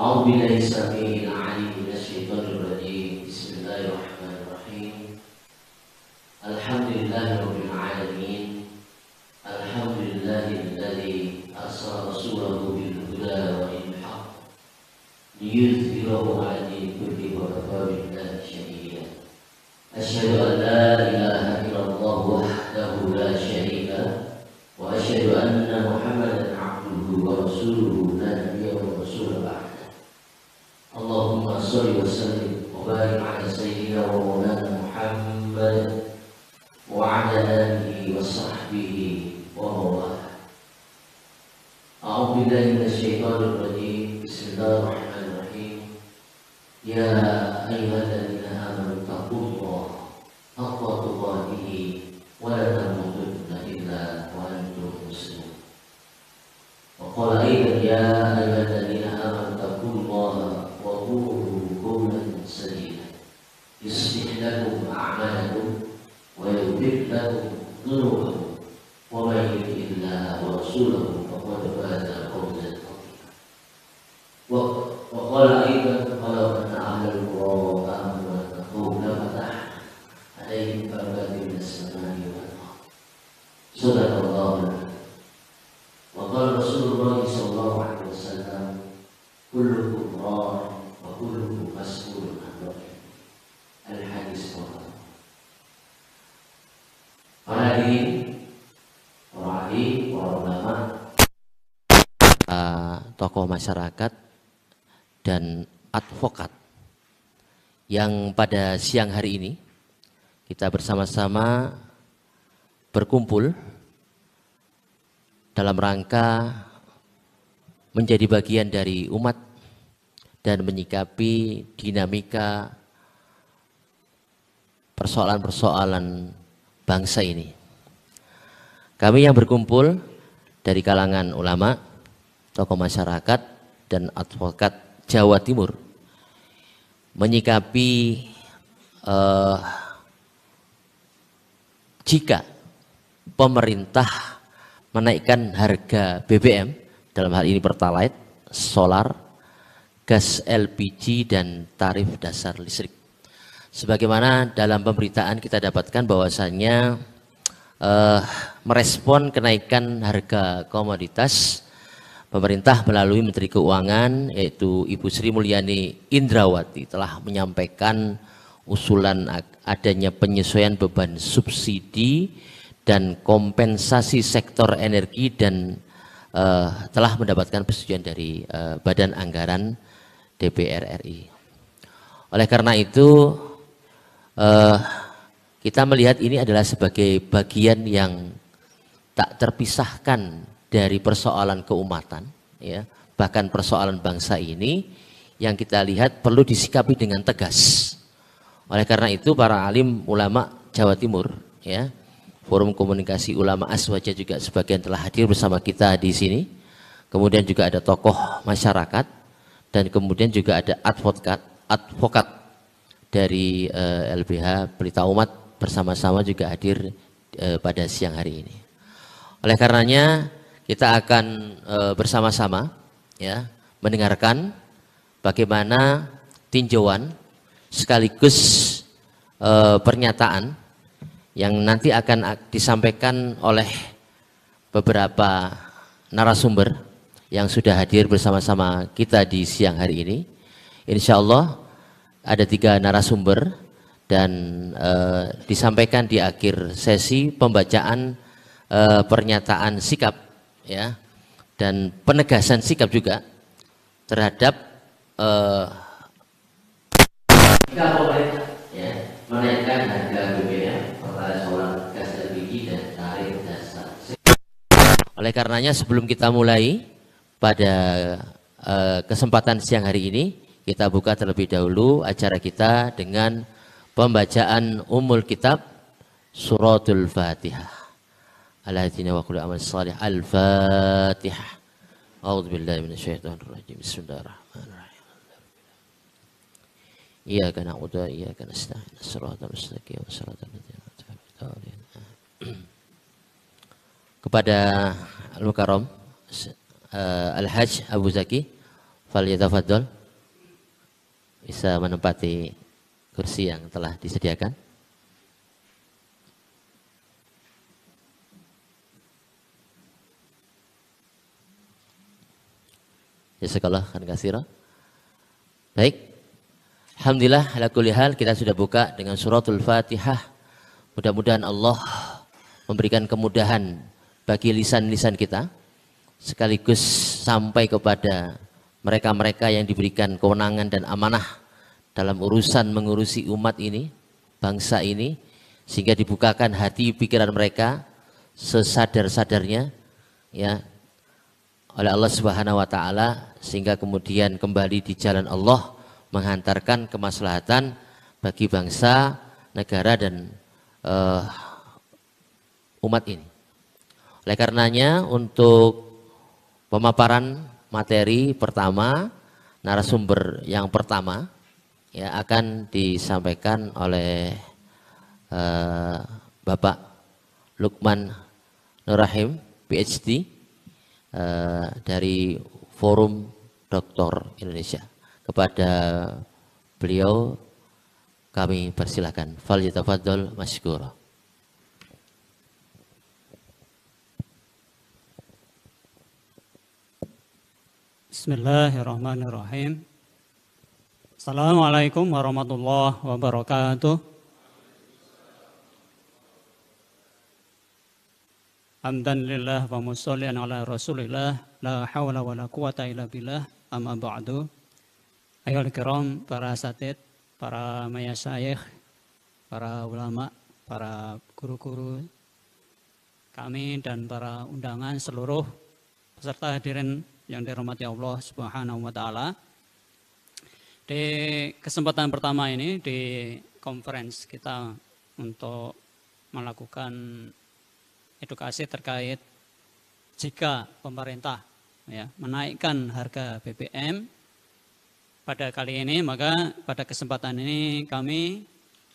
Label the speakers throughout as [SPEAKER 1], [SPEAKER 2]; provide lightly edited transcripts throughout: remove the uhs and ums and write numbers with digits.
[SPEAKER 1] أعوذ بالله السميع العليم من الشيطان الرجيم. بسم الله الرحمن الرحيم. الحمد لله رب العالمين. الحمد لله الذي أرسل رسوله بالهدى ودين الحق ليظهره على الدين كله وكفى بالله شهيدا. أشهد أن لا إله إلا الله وحده لا شريك له وأشهد أن محمدا عبده ورسوله لا نبي ورسول بعده. اللهم صل وسلم وبارك على سيدنا ومولانا محمد وعلى آله وصحبه وموالاه. أعوذ بالله من الشيطان الرجيم. بسم الله الرحمن الرحيم. يا أيها الذين آمنوا اتقوا الله حق تقاته ولا تموتن إلا وأنتم مسلمون. وقال أيضا يا أيها الذين آمنوا اتقوا الله وقولوا قولا سديدا يصلح لكم أعمالكم ويغفر لكم ذنوبكم ومن يطع الله ورسوله فقد فاز فوزا عظيما. وقال أيضا ولو أن أهل القرى آمنوا واتقوا لفتحنا عليهم بركات من السماء والأرض. صدق الله العظيم. وقال رسول الله صلى الله عليه وسلم كلكم راع وكلكم مسؤول عن رعيته. Al-Hadis Qur'an. Para hadirin, para ahli, para ulama, tokoh masyarakat dan advokat yang pada siang hari ini kita bersama-sama berkumpul dalam rangka menjadi bagian dari umat dan menyikapi dinamika persoalan-persoalan bangsa ini. Kami yang berkumpul dari kalangan ulama, tokoh masyarakat, dan advokat Jawa Timur menyikapi jika pemerintah menaikkan harga BBM, dalam hal ini Pertalite, solar, gas LPG, dan tarif dasar listrik. Sebagaimana dalam pemberitaan kita dapatkan bahwasannya merespon kenaikan harga komoditas, pemerintah melalui Menteri Keuangan yaitu Ibu Sri Mulyani Indrawati telah menyampaikan usulan adanya penyesuaian beban subsidi dan kompensasi sektor energi dan telah mendapatkan persetujuan dari Badan Anggaran DPR RI. Oleh karena itu kita melihat ini adalah sebagai bagian yang tak terpisahkan dari persoalan keumatan, ya, bahkan persoalan bangsa ini yang kita lihat perlu disikapi dengan tegas. Oleh karena itu para alim ulama Jawa Timur, ya, Forum Komunikasi Ulama Aswaja juga sebagian telah hadir bersama kita di sini. Kemudian juga ada tokoh masyarakat dan kemudian juga ada advokat dari LBH Pelita Umat bersama-sama juga hadir pada siang hari ini. Oleh karenanya kita akan bersama-sama, ya, mendengarkan bagaimana tinjauan sekaligus pernyataan yang nanti akan disampaikan oleh beberapa narasumber yang sudah hadir bersama-sama kita di siang hari ini. Insya Allah ada 3 narasumber dan disampaikan di akhir sesi pembacaan pernyataan sikap, ya, dan penegasan sikap juga terhadap jika pemerintah, ya, menaikkan harga BBM, pertalite, solar, gas LPG, dan tarif dasar. Oleh karenanya sebelum kita mulai pada kesempatan siang hari ini, kita buka terlebih dahulu acara kita dengan pembacaan Ummul Kitab Suratul Fatihah. Al-Hadina wa kulli amal salih. Al-Fatihah. A'udzubillahi minasyaitonirrajim. Bismillahirrahmanirrahim. Iyyaka na'budu wa iyyaka nasta'in. Shiratal mustaqim. Shiratal ladzina an'amta 'alaihim. Kepada Al-Mukarram Al-Hajj Abu Zaki Falyatafaddal, bisa menempati kursi yang telah disediakan. Jazakallah khairan katsira. Baik. Alhamdulillah ala kulli hal kita sudah buka dengan suratul Fatihah. Mudah-mudahan Allah memberikan kemudahan bagi lisan-lisan kita sekaligus sampai kepada mereka-mereka yang diberikan kewenangan dan amanah dalam urusan mengurusi umat ini, bangsa ini, sehingga dibukakan hati pikiran mereka sesadar-sadarnya ya oleh Allah Subhanahu wa taala, sehingga kemudian kembali di jalan Allah menghantarkan kemaslahatan bagi bangsa, negara dan umat ini. Oleh karenanya untuk pemaparan materi pertama, narasumber yang pertama ya akan disampaikan oleh Bapak Lukman Nur Rahim, PhD dari Forum Doktor Indonesia. Kepada beliau kami persilakan. Falyatafaddal masykura.
[SPEAKER 2] Bismillahirrahmanirrahim. Assalamualaikum warahmatullahi wabarakatuh. Hamdan lillah wa mushollian ala rasulillah, la hawla wa la quwata illa billah, amma ba'du. Ayyuhal kiram, para asatid, para mayasyayikh, para ulama, para guru-guru kami dan para undangan seluruh peserta hadirin yang dirahmati Allah Subhanahu wa taala. Di kesempatan pertama ini di conference kita untuk melakukan edukasi terkait jika pemerintah ya menaikkan harga BBM pada kali ini, maka pada kesempatan ini kami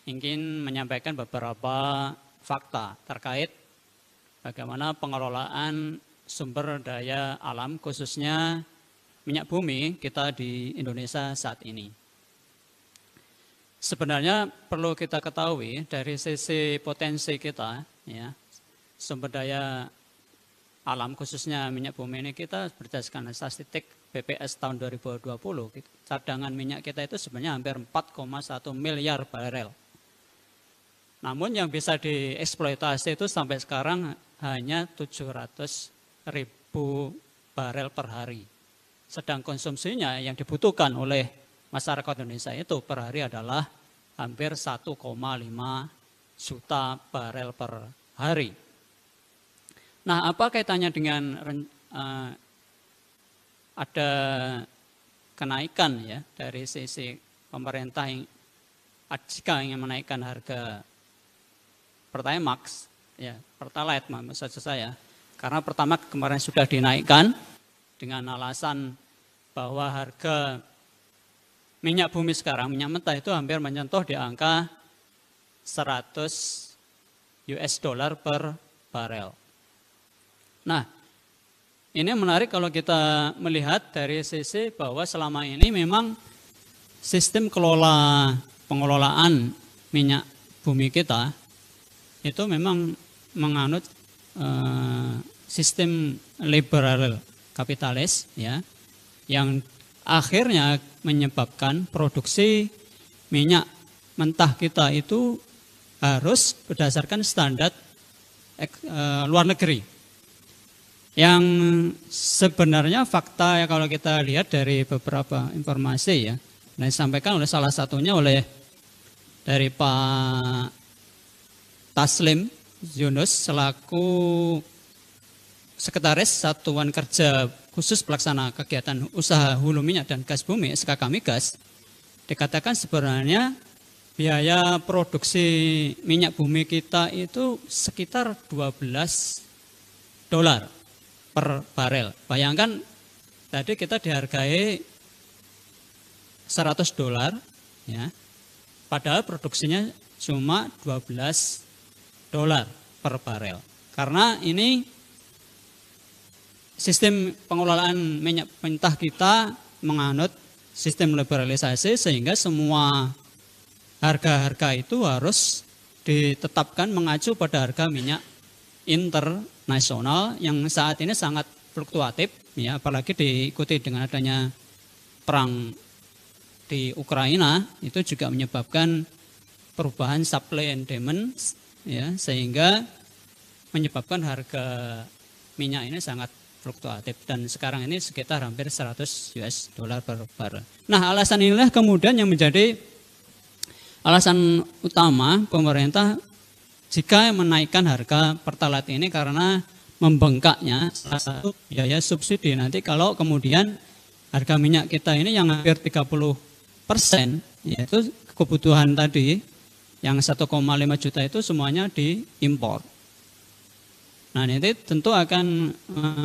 [SPEAKER 2] ingin menyampaikan beberapa fakta terkait bagaimana pengelolaan sumber daya alam khususnya minyak bumi kita di Indonesia saat ini. Sebenarnya perlu kita ketahui dari sisi potensi kita ya, sumber daya alam khususnya minyak bumi ini kita berdasarkan statistik BPS tahun 2020, cadangan minyak kita itu sebenarnya hampir 4,1 miliar barel. Namun yang bisa dieksploitasi itu sampai sekarang hanya 700.000 barel per hari. Sedang konsumsinya yang dibutuhkan oleh masyarakat Indonesia itu per hari adalah hampir 1,5 juta barel per hari. Nah, apa kaitannya dengan ada kenaikan ya dari sisi pemerintah yang jika ingin menaikkan harga Pertamax ya, Pertalite maksud saya. Karena pertama kemarin sudah dinaikkan dengan alasan bahwa harga minyak bumi sekarang, minyak mentah itu hampir menyentuh di angka 100 US dollar per barel. Nah, ini menarik kalau kita melihat dari sisi bahwa selama ini memang sistem pengelolaan minyak bumi kita itu memang menganut sistem liberal kapitalis ya, yang akhirnya menyebabkan produksi minyak mentah kita itu harus berdasarkan standar luar negeri. Yang sebenarnya fakta ya kalau kita lihat dari beberapa informasi ya, yang disampaikan oleh salah satunya oleh dari Pak Taslim Yunus selaku Sekretaris Satuan Kerja Khusus Pelaksana Kegiatan Usaha Hulu Minyak dan Gas Bumi SKK Migas, dikatakan sebenarnya biaya produksi minyak bumi kita itu sekitar $12 per barel. Bayangkan tadi kita dihargai $100 ya. Padahal produksinya cuma $12 per barel. Karena ini sistem pengelolaan minyak mentah kita menganut sistem liberalisasi sehingga semua harga-harga itu harus ditetapkan mengacu pada harga minyak internasional yang saat ini sangat fluktuatif, ya, apalagi diikuti dengan adanya perang di Ukraina, itu juga menyebabkan perubahan supply and demand, ya, sehingga menyebabkan harga minyak ini sangat fluktuatif dan sekarang ini sekitar hampir 100 US dollar per barrel. Nah, alasan inilah kemudian yang menjadi alasan utama pemerintah jika menaikkan harga Pertalite ini karena membengkaknya salah satu biaya subsidi. Nanti kalau kemudian harga minyak kita ini yang hampir 30%, yaitu kebutuhan tadi yang 1,5 juta itu semuanya diimpor. Nah, ini tentu akan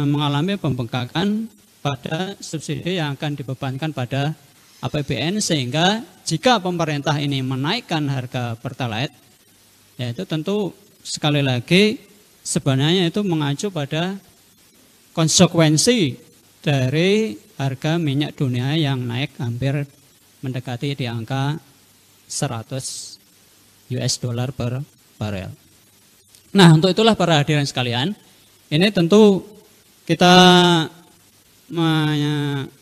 [SPEAKER 2] mengalami pembengkakan pada subsidi yang akan dibebankan pada APBN, sehingga jika pemerintah ini menaikkan harga Pertalite, yaitu tentu sekali lagi sebenarnya itu mengacu pada konsekuensi dari harga minyak dunia yang naik hampir mendekati di angka 100 US dollar per barel. Nah, untuk itulah para hadirin sekalian, ini tentu kita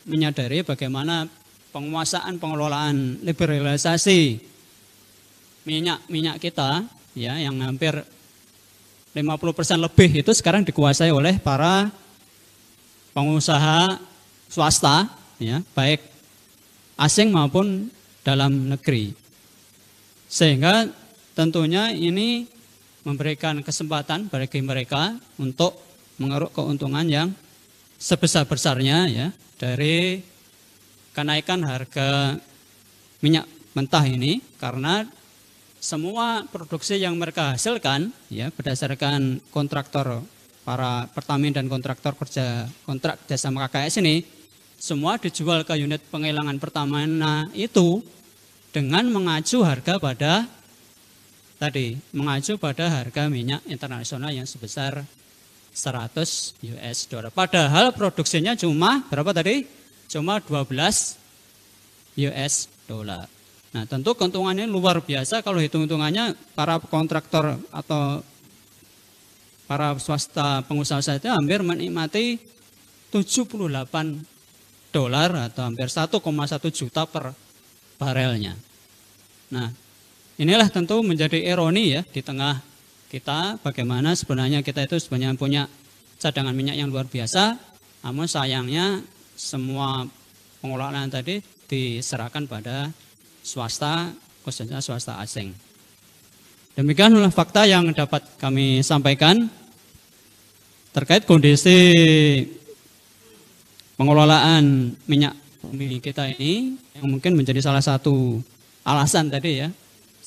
[SPEAKER 2] menyadari bagaimana penguasaan pengelolaan liberalisasi minyak kita, ya, yang hampir 50% lebih itu sekarang dikuasai oleh para pengusaha swasta, ya, baik asing maupun dalam negeri. Sehingga tentunya ini memberikan kesempatan bagi mereka untuk mengeruk keuntungan yang sebesar-besarnya, ya, dari kenaikan harga minyak mentah ini, karena semua produksi yang mereka hasilkan, ya, berdasarkan kontraktor para Pertamina dan kontraktor kerja kontrak jasa KKS ini semua dijual ke unit pengelelangan Pertamina itu dengan mengacu harga pada tadi, mengacu pada harga minyak internasional yang sebesar 100 US dollar. Padahal produksinya cuma berapa tadi? Cuma 12 US dollar. Nah, tentu keuntungannya luar biasa kalau hitung-hitungannya para kontraktor atau para swasta pengusaha saja hampir menikmati 78 dolar atau hampir 1,1 juta per barelnya. Nah, inilah tentu menjadi ironi, ya, di tengah kita bagaimana sebenarnya kita itu sebenarnya punya cadangan minyak yang luar biasa, namun sayangnya semua pengelolaan tadi diserahkan pada swasta, khususnya swasta asing. Demikianlah fakta yang dapat kami sampaikan terkait kondisi pengelolaan minyak bumi kita ini yang mungkin menjadi salah satu alasan tadi, ya,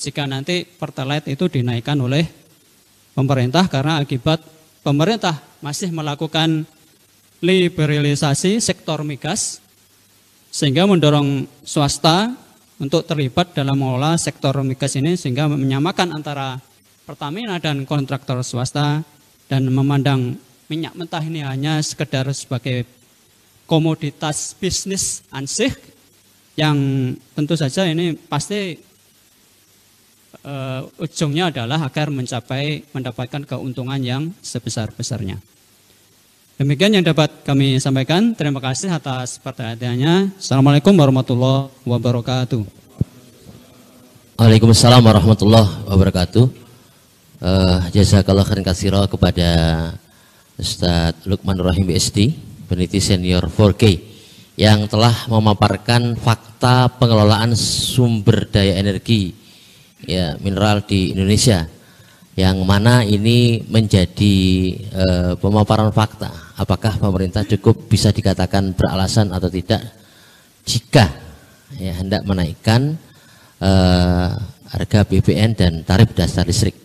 [SPEAKER 2] jika nanti Pertalite itu dinaikkan oleh pemerintah karena akibat pemerintah masih melakukan liberalisasi sektor migas sehingga mendorong swasta untuk terlibat dalam mengelola sektor migas ini sehingga menyamakan antara Pertamina dan kontraktor swasta dan memandang minyak mentah ini hanya sekedar sebagai komoditas bisnis ansih yang tentu saja ini pasti ujungnya adalah agar mendapatkan keuntungan yang sebesar-besarnya. Demikian yang dapat kami sampaikan. Terima kasih atas perhatiannya. Assalamualaikum warahmatullahi wabarakatuh.
[SPEAKER 1] Waalaikumsalam warahmatullahi wabarakatuh. Jazakallah khairan katsira kepada Ustadz Lukman Rahim BSD, peneliti senior 4K, yang telah memaparkan fakta pengelolaan sumber daya energi, ya, mineral di Indonesia, yang mana ini menjadi pemaparan fakta. Apakah pemerintah cukup bisa dikatakan beralasan atau tidak jika, ya, hendak menaikkan harga BBM dan tarif dasar listrik.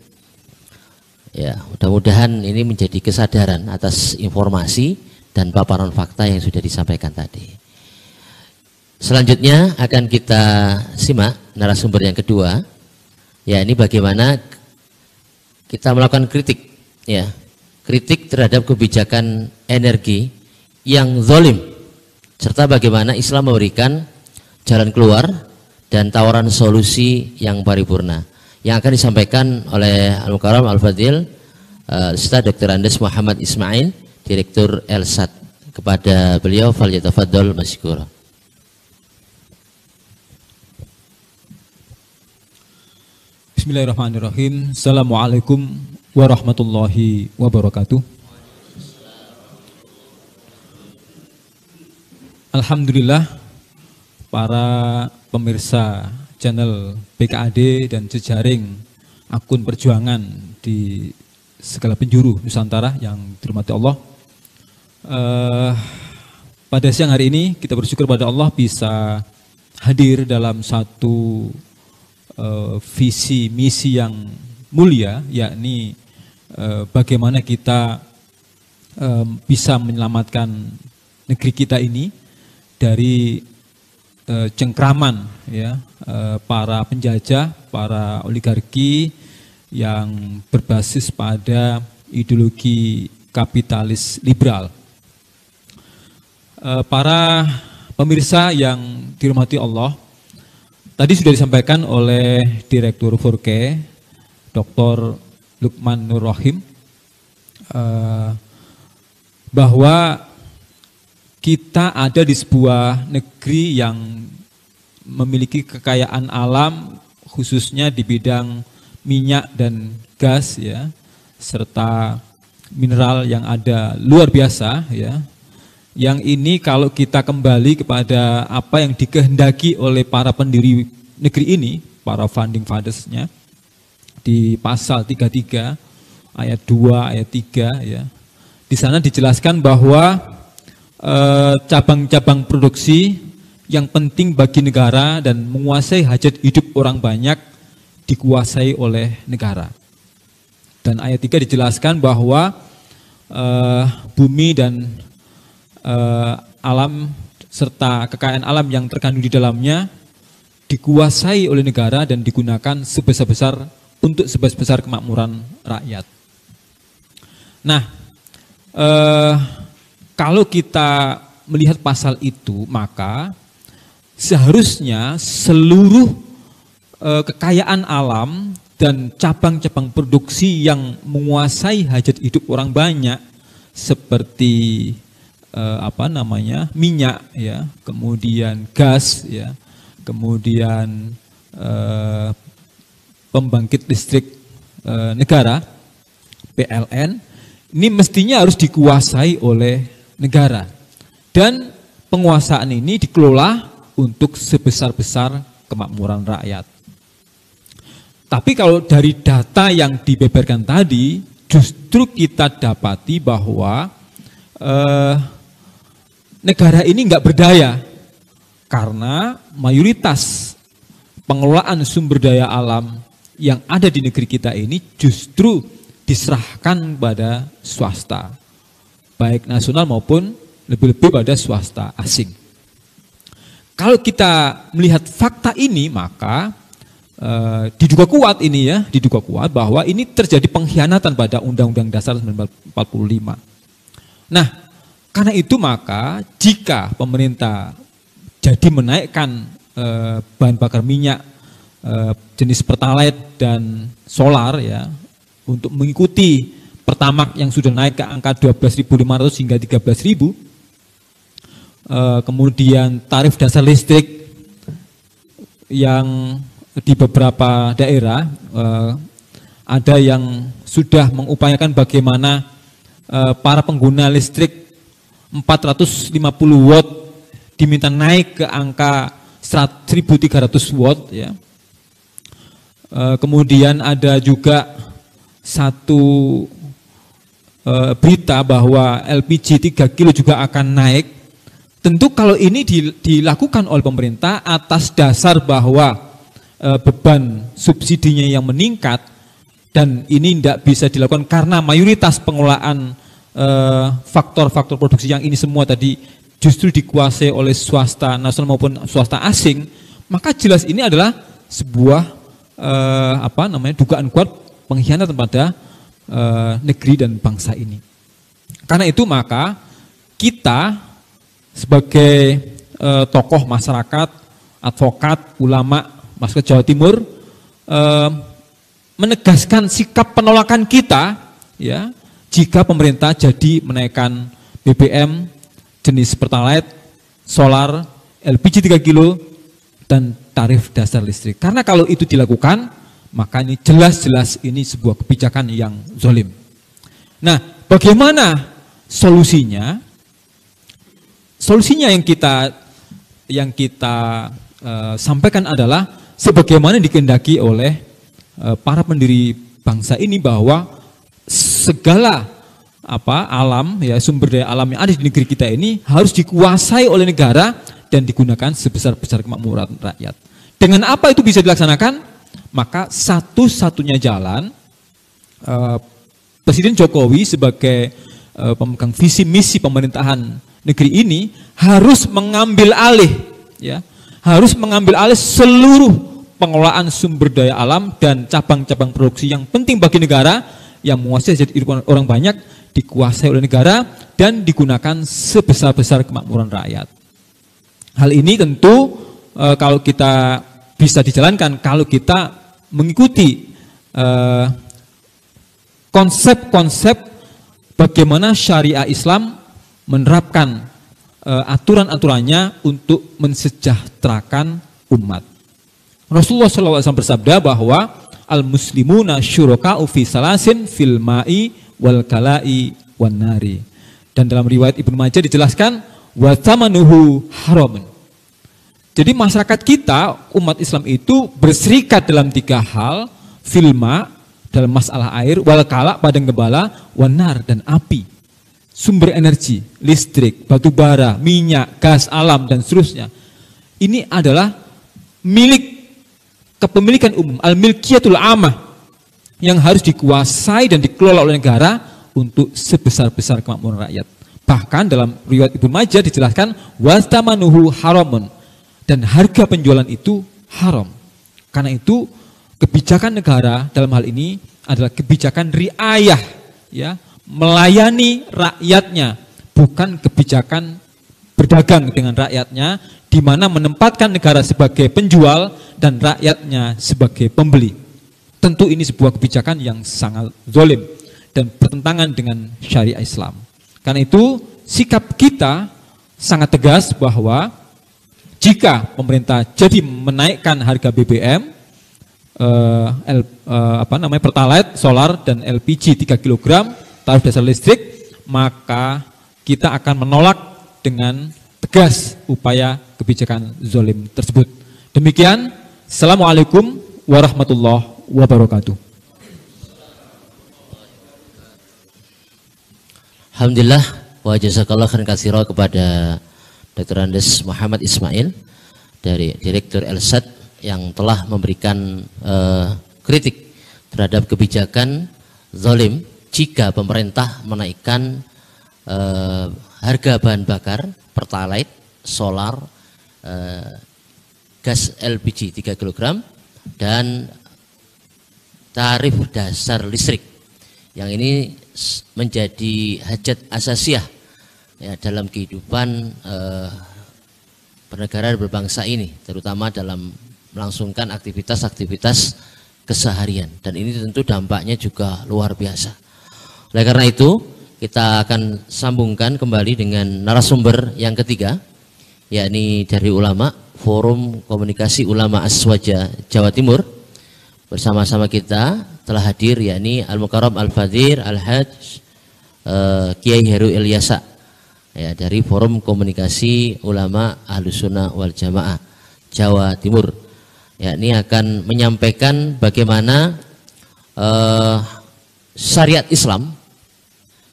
[SPEAKER 1] Ya, mudah-mudahan ini menjadi kesadaran atas informasi dan paparan fakta yang sudah disampaikan tadi. Selanjutnya akan kita simak narasumber yang kedua. Ya, ini bagaimana kita melakukan kritik, ya, kritik terhadap kebijakan energi yang zalim serta bagaimana Islam memberikan jalan keluar dan tawaran solusi yang paripurna yang akan disampaikan oleh Al-Mukarram Al-Fadil Ustaz Dr. Andes Muhammad Ismail, Direktur Elsat. Kepada beliau falyatafaddal masykura.
[SPEAKER 3] Bismillahirrahmanirrahim. Assalamualaikum warahmatullahi wabarakatuh. Alhamdulillah, para pemirsa channel BKAD dan jejaring akun perjuangan di segala penjuru Nusantara yang dirahmati Allah. Pada siang hari ini kita bersyukur pada Allah bisa hadir dalam satu visi misi yang mulia, yakni bagaimana kita bisa menyelamatkan negeri kita ini dari cengkraman ya para penjajah, para oligarki yang berbasis pada ideologi kapitalis liberal. Para pemirsa yang dirahmati Allah, tadi sudah disampaikan oleh Direktur Furke, Dr. Lukman Nur Rahim, bahwa kita ada di sebuah negeri yang memiliki kekayaan alam, khususnya di bidang minyak dan gas ya, serta mineral yang ada luar biasa ya. Yang ini kalau kita kembali kepada apa yang dikehendaki oleh para pendiri negeri ini, para founding fathers-nya, di pasal 33 ayat 2 ayat 3 ya. Di sana dijelaskan bahwa cabang-cabang produksi yang penting bagi negara dan menguasai hajat hidup orang banyak dikuasai oleh negara. Dan ayat 3 dijelaskan bahwa bumi dan alam serta kekayaan alam yang terkandung di dalamnya dikuasai oleh negara dan digunakan sebesar-besar untuk sebesar-besar kemakmuran rakyat. Nah, kalau kita melihat pasal itu, maka seharusnya seluruh kekayaan alam dan cabang-cabang produksi yang menguasai hajat hidup orang banyak seperti minyak ya, kemudian gas ya, kemudian pembangkit listrik negara PLN, ini mestinya harus dikuasai oleh negara, dan penguasaan ini dikelola untuk sebesar-besar kemakmuran rakyat. Tapi kalau dari data yang dibeberkan tadi, justru kita dapati bahwa negara ini nggak berdaya, karena mayoritas pengelolaan sumber daya alam yang ada di negeri kita ini justru diserahkan pada swasta, baik nasional maupun lebih-lebih pada swasta asing. Kalau kita melihat fakta ini, maka diduga kuat ini ya, diduga kuat bahwa ini terjadi pengkhianatan pada Undang-Undang Dasar 1945. Nah, karena itu maka jika pemerintah jadi menaikkan bahan bakar minyak jenis pertalite dan solar ya, untuk mengikuti Pertamax yang sudah naik ke angka 12.500 hingga 13.000, kemudian tarif dasar listrik yang di beberapa daerah ada yang sudah mengupayakan bagaimana para pengguna listrik 450 watt diminta naik ke angka 1.300 watt ya. Kemudian ada juga satu berita bahwa LPG 3 kilo juga akan naik. Tentu kalau ini dilakukan oleh pemerintah atas dasar bahwa beban subsidinya yang meningkat, dan ini tidak bisa dilakukan karena mayoritas pengelolaan faktor-faktor produksi yang ini semua tadi justru dikuasai oleh swasta nasional maupun swasta asing, maka jelas ini adalah sebuah dugaan kuat pengkhianatan pada negeri dan bangsa ini. Karena itu maka kita sebagai tokoh masyarakat, advokat, ulama, masyarakat Jawa Timur, menegaskan sikap penolakan kita, ya, jika pemerintah jadi menaikkan BBM jenis Pertalite, solar, LPG 3 kilo, dan tarif dasar listrik. Karena kalau itu dilakukan, maka ini jelas-jelas ini sebuah kebijakan yang zalim. Nah, bagaimana solusinya? Solusinya yang kita sampaikan adalah sebagaimana dikehendaki oleh para pendiri bangsa ini, bahwa segala alam, ya, sumber daya alam yang ada di negeri kita ini harus dikuasai oleh negara dan digunakan sebesar-besar kemakmuran rakyat. Dengan apa itu bisa dilaksanakan? Maka satu-satunya jalan, Presiden Jokowi sebagai pemegang visi misi pemerintahan negeri ini harus mengambil alih, ya, harus mengambil alih seluruh pengelolaan sumber daya alam dan cabang-cabang produksi yang penting bagi negara, yang menguasai kehidupan orang banyak, dikuasai oleh negara dan digunakan sebesar-besar kemakmuran rakyat. Hal ini tentu kalau kita bisa dijalankan, kalau kita mengikuti konsep-konsep bagaimana syariah Islam menerapkan aturan-aturannya untuk mensejahterakan umat. Rasulullah SAW bersabda bahwa al-muslimuna syuraka'u fi salasin fil ma'i wal kala'i wan nari. Dan dalam riwayat Ibnu Majah dijelaskan wa thamanuhu haramun. Jadi masyarakat kita, umat Islam itu berserikat dalam 3 hal, filma dalam masalah air, wal kala padang gembala, wanar dan api. Sumber energi, listrik, batu bara, minyak, gas alam dan seterusnya. Ini adalah milik kepemilikan umum, al-milkiyatul amah, yang harus dikuasai dan dikelola oleh negara untuk sebesar-besar kemakmuran rakyat. Bahkan dalam riwayat Ibnu Majah dijelaskan wastamanuhu haramun, dan harga penjualan itu haram. Karena itu kebijakan negara dalam hal ini adalah kebijakan riayah, ya, melayani rakyatnya, bukan kebijakan berdagang dengan rakyatnya, di mana menempatkan negara sebagai penjual dan rakyatnya sebagai pembeli. Tentu ini sebuah kebijakan yang sangat zalim dan bertentangan dengan syariah Islam. Karena itu sikap kita sangat tegas bahwa jika pemerintah jadi menaikkan harga BBM, Pertalite, solar, dan LPG 3 kg, tarif dasar listrik, maka kita akan menolak dengan tegas upaya kebijakan zalim tersebut. Demikian, Assalamualaikum warahmatullahi wabarakatuh.
[SPEAKER 1] Alhamdulillah wa jazakallah khairan katsira kepada Dr. Andes Muhammad Ismail dari Direktur LSAT yang telah memberikan kritik terhadap kebijakan zalim jika pemerintah menaikkan harga bahan bakar, Pertalite, solar, gas LPG 3 kg, dan tarif dasar listrik. Yang ini menjadi hajat asasiah, ya, dalam kehidupan bernegara dan berbangsa ini, terutama dalam melangsungkan aktivitas-aktivitas keseharian. Dan ini tentu dampaknya juga luar biasa. Oleh karena itu, kita akan sambungkan kembali dengan narasumber yang ketiga, yakni dari ulama, Forum Komunikasi Ulama Aswaja Jawa Timur. Bersama-sama kita telah hadir, yakni Al-Mukarram Al-Fadhir Al-Hajj Kiai Heru Ilyasa, ya, dari Forum Komunikasi Ulama Ahlussunnah wal Jamaah Jawa Timur, yakni akan menyampaikan bagaimana syariat Islam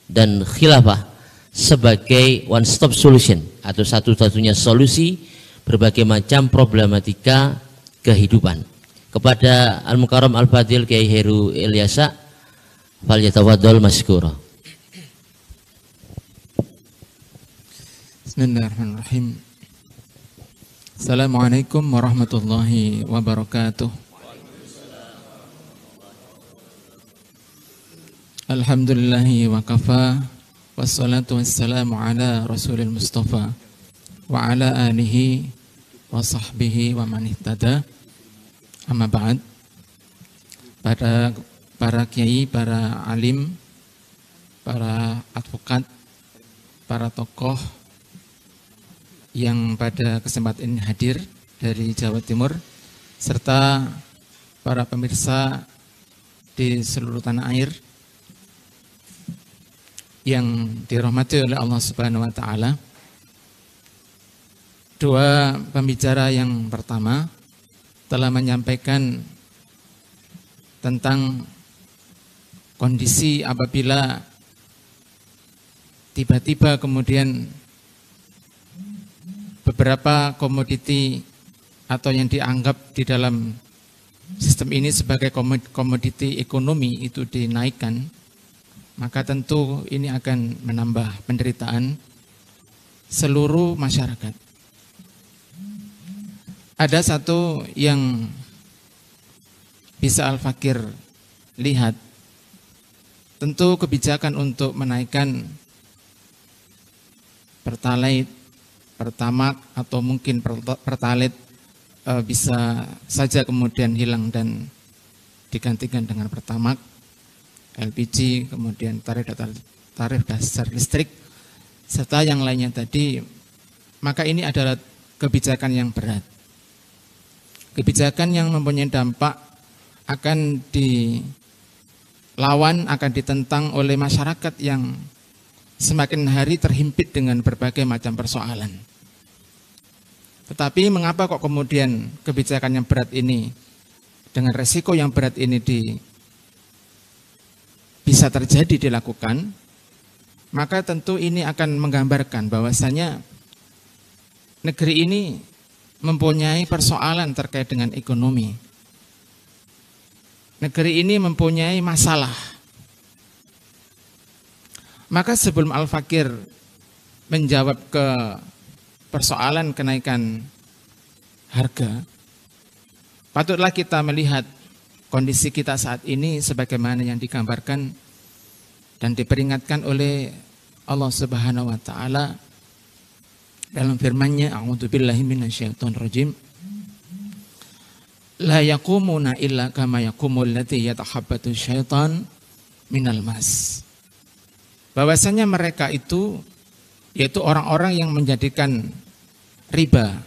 [SPEAKER 1] dan khilafah sebagai one stop solution atau satu-satunya solusi berbagai macam problematika kehidupan. Kepada Al-Mukarram Al-Fadhil Kiai Heru Ilyasa, falyatafaddal masykura.
[SPEAKER 4] Bismillahirrahmanirrahim. Assalamualaikum warahmatullahi wabarakatuh. Alhamdulillahi wa kafa, wassalatu wassalamu ala rasulil mustafa wa ala alihi wa sahbihi wa man ihtada. Amma ba'd. Para kiai, para alim, para advokat, para tokoh yang pada kesempatan ini hadir dari Jawa Timur, serta para pemirsa di seluruh tanah air yang dirahmati oleh Allah Subhanahu wa taala. Dua pembicara yang pertama telah menyampaikan tentang kondisi apabila tiba-tiba kemudian beberapa komoditi atau yang dianggap di dalam sistem ini sebagai komoditi ekonomi itu dinaikkan, maka tentu ini akan menambah penderitaan seluruh masyarakat. Ada satu yang bisa Al-Fakir lihat, tentu kebijakan untuk menaikkan Pertalite, Pertamax atau mungkin Pertalite bisa saja kemudian hilang dan digantikan dengan Pertamax, LPG, kemudian tarif dasar listrik, serta yang lainnya tadi. Maka ini adalah kebijakan yang berat. Kebijakan yang mempunyai dampak akan dilawan, akan ditentang oleh masyarakat yang semakin hari terhimpit dengan berbagai macam persoalan. Tetapi mengapa kok kemudian kebijakan yang berat ini dengan resiko yang berat ini bisa terjadi dilakukan? Maka tentu ini akan menggambarkan bahwasanya negeri ini mempunyai persoalan terkait dengan ekonomi. Negeri ini mempunyai masalah. Maka sebelum Al-Fakir menjawab ke persoalan kenaikan harga, patutlah kita melihat kondisi kita saat ini sebagaimana yang digambarkan dan diperingatkan oleh Allah Subhanahu wa taala dalam firman-Nya, a'udzubillahi minasyaitonirrajim, la yaqumuna illa kama yaqumul ladzi yatahabbathu syaitan minal mas. Bahwasanya mereka itu yaitu orang-orang yang menjadikan riba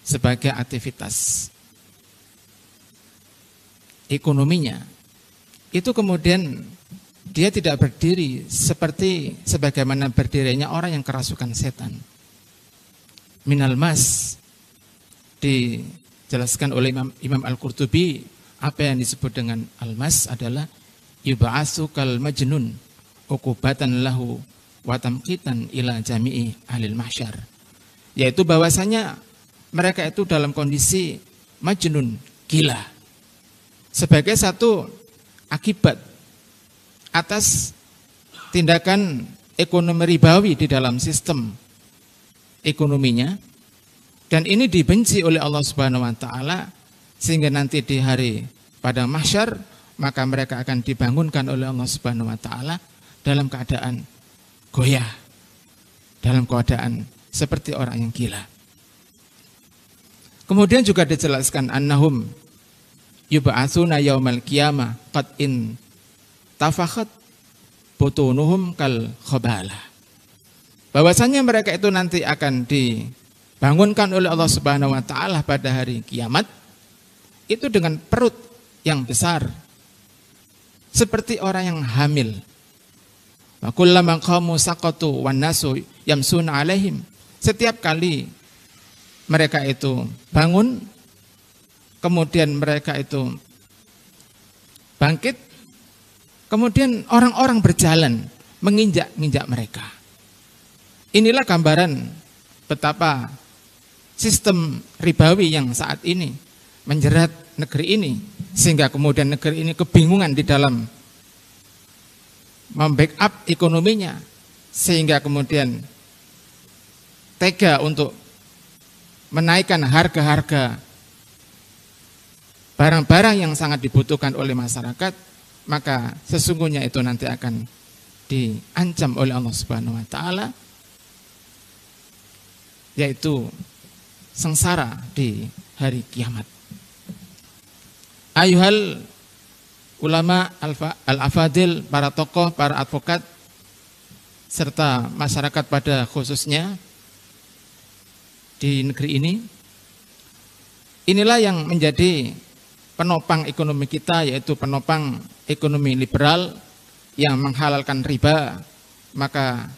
[SPEAKER 4] sebagai aktivitas ekonominya, itu kemudian dia tidak berdiri seperti sebagaimana berdirinya orang yang kerasukan setan. Minal mas dijelaskan oleh Imam Al-Qurtubi, apa yang disebut dengan al-mas adalah yub'atsu kal majnun uqubatan lahu wa tamqitan ila jami'i ahlil mahsyar, yaitu bahwasanya mereka itu dalam kondisi majnun, gila, sebagai satu akibat atas tindakan ekonomi ribawi di dalam sistem ekonominya, dan ini dibenci oleh Allah Subhanahu wa taala, sehingga nanti di hari pada mahsyar maka mereka akan dibangunkan oleh Allah Subhanahu wa taala dalam keadaan goyah, dalam keadaan seperti orang yang gila. Kemudian juga dijelaskan annahum yub'atsuna yaumal qiyamah qad in tafakhat butunuhum kal khabalah. Bahwasanya mereka itu nanti akan dibangunkan oleh Allah Subhanahu wa taala pada hari kiamat itu dengan perut yang besar seperti orang yang hamil. Wa kullama qamu saqatu wan nasu yamsuna alaihim. Setiap kali mereka itu bangun, kemudian mereka itu bangkit, kemudian orang-orang berjalan menginjak-injak mereka. Inilah gambaran betapa sistem ribawi yang saat ini menjerat negeri ini, sehingga kemudian negeri ini kebingungan di dalam membackup ekonominya, sehingga kemudian tega untuk menaikkan harga-harga barang-barang yang sangat dibutuhkan oleh masyarakat, maka sesungguhnya itu nanti akan diancam oleh Allah Subhanahu wa taala yaitu sengsara di hari kiamat. Ayuhal ulama al-afadil, para tokoh, para advokat, serta masyarakat pada khususnya di negeri ini, inilah yang menjadi penopang ekonomi kita, yaitu penopang ekonomi liberal yang menghalalkan riba. Maka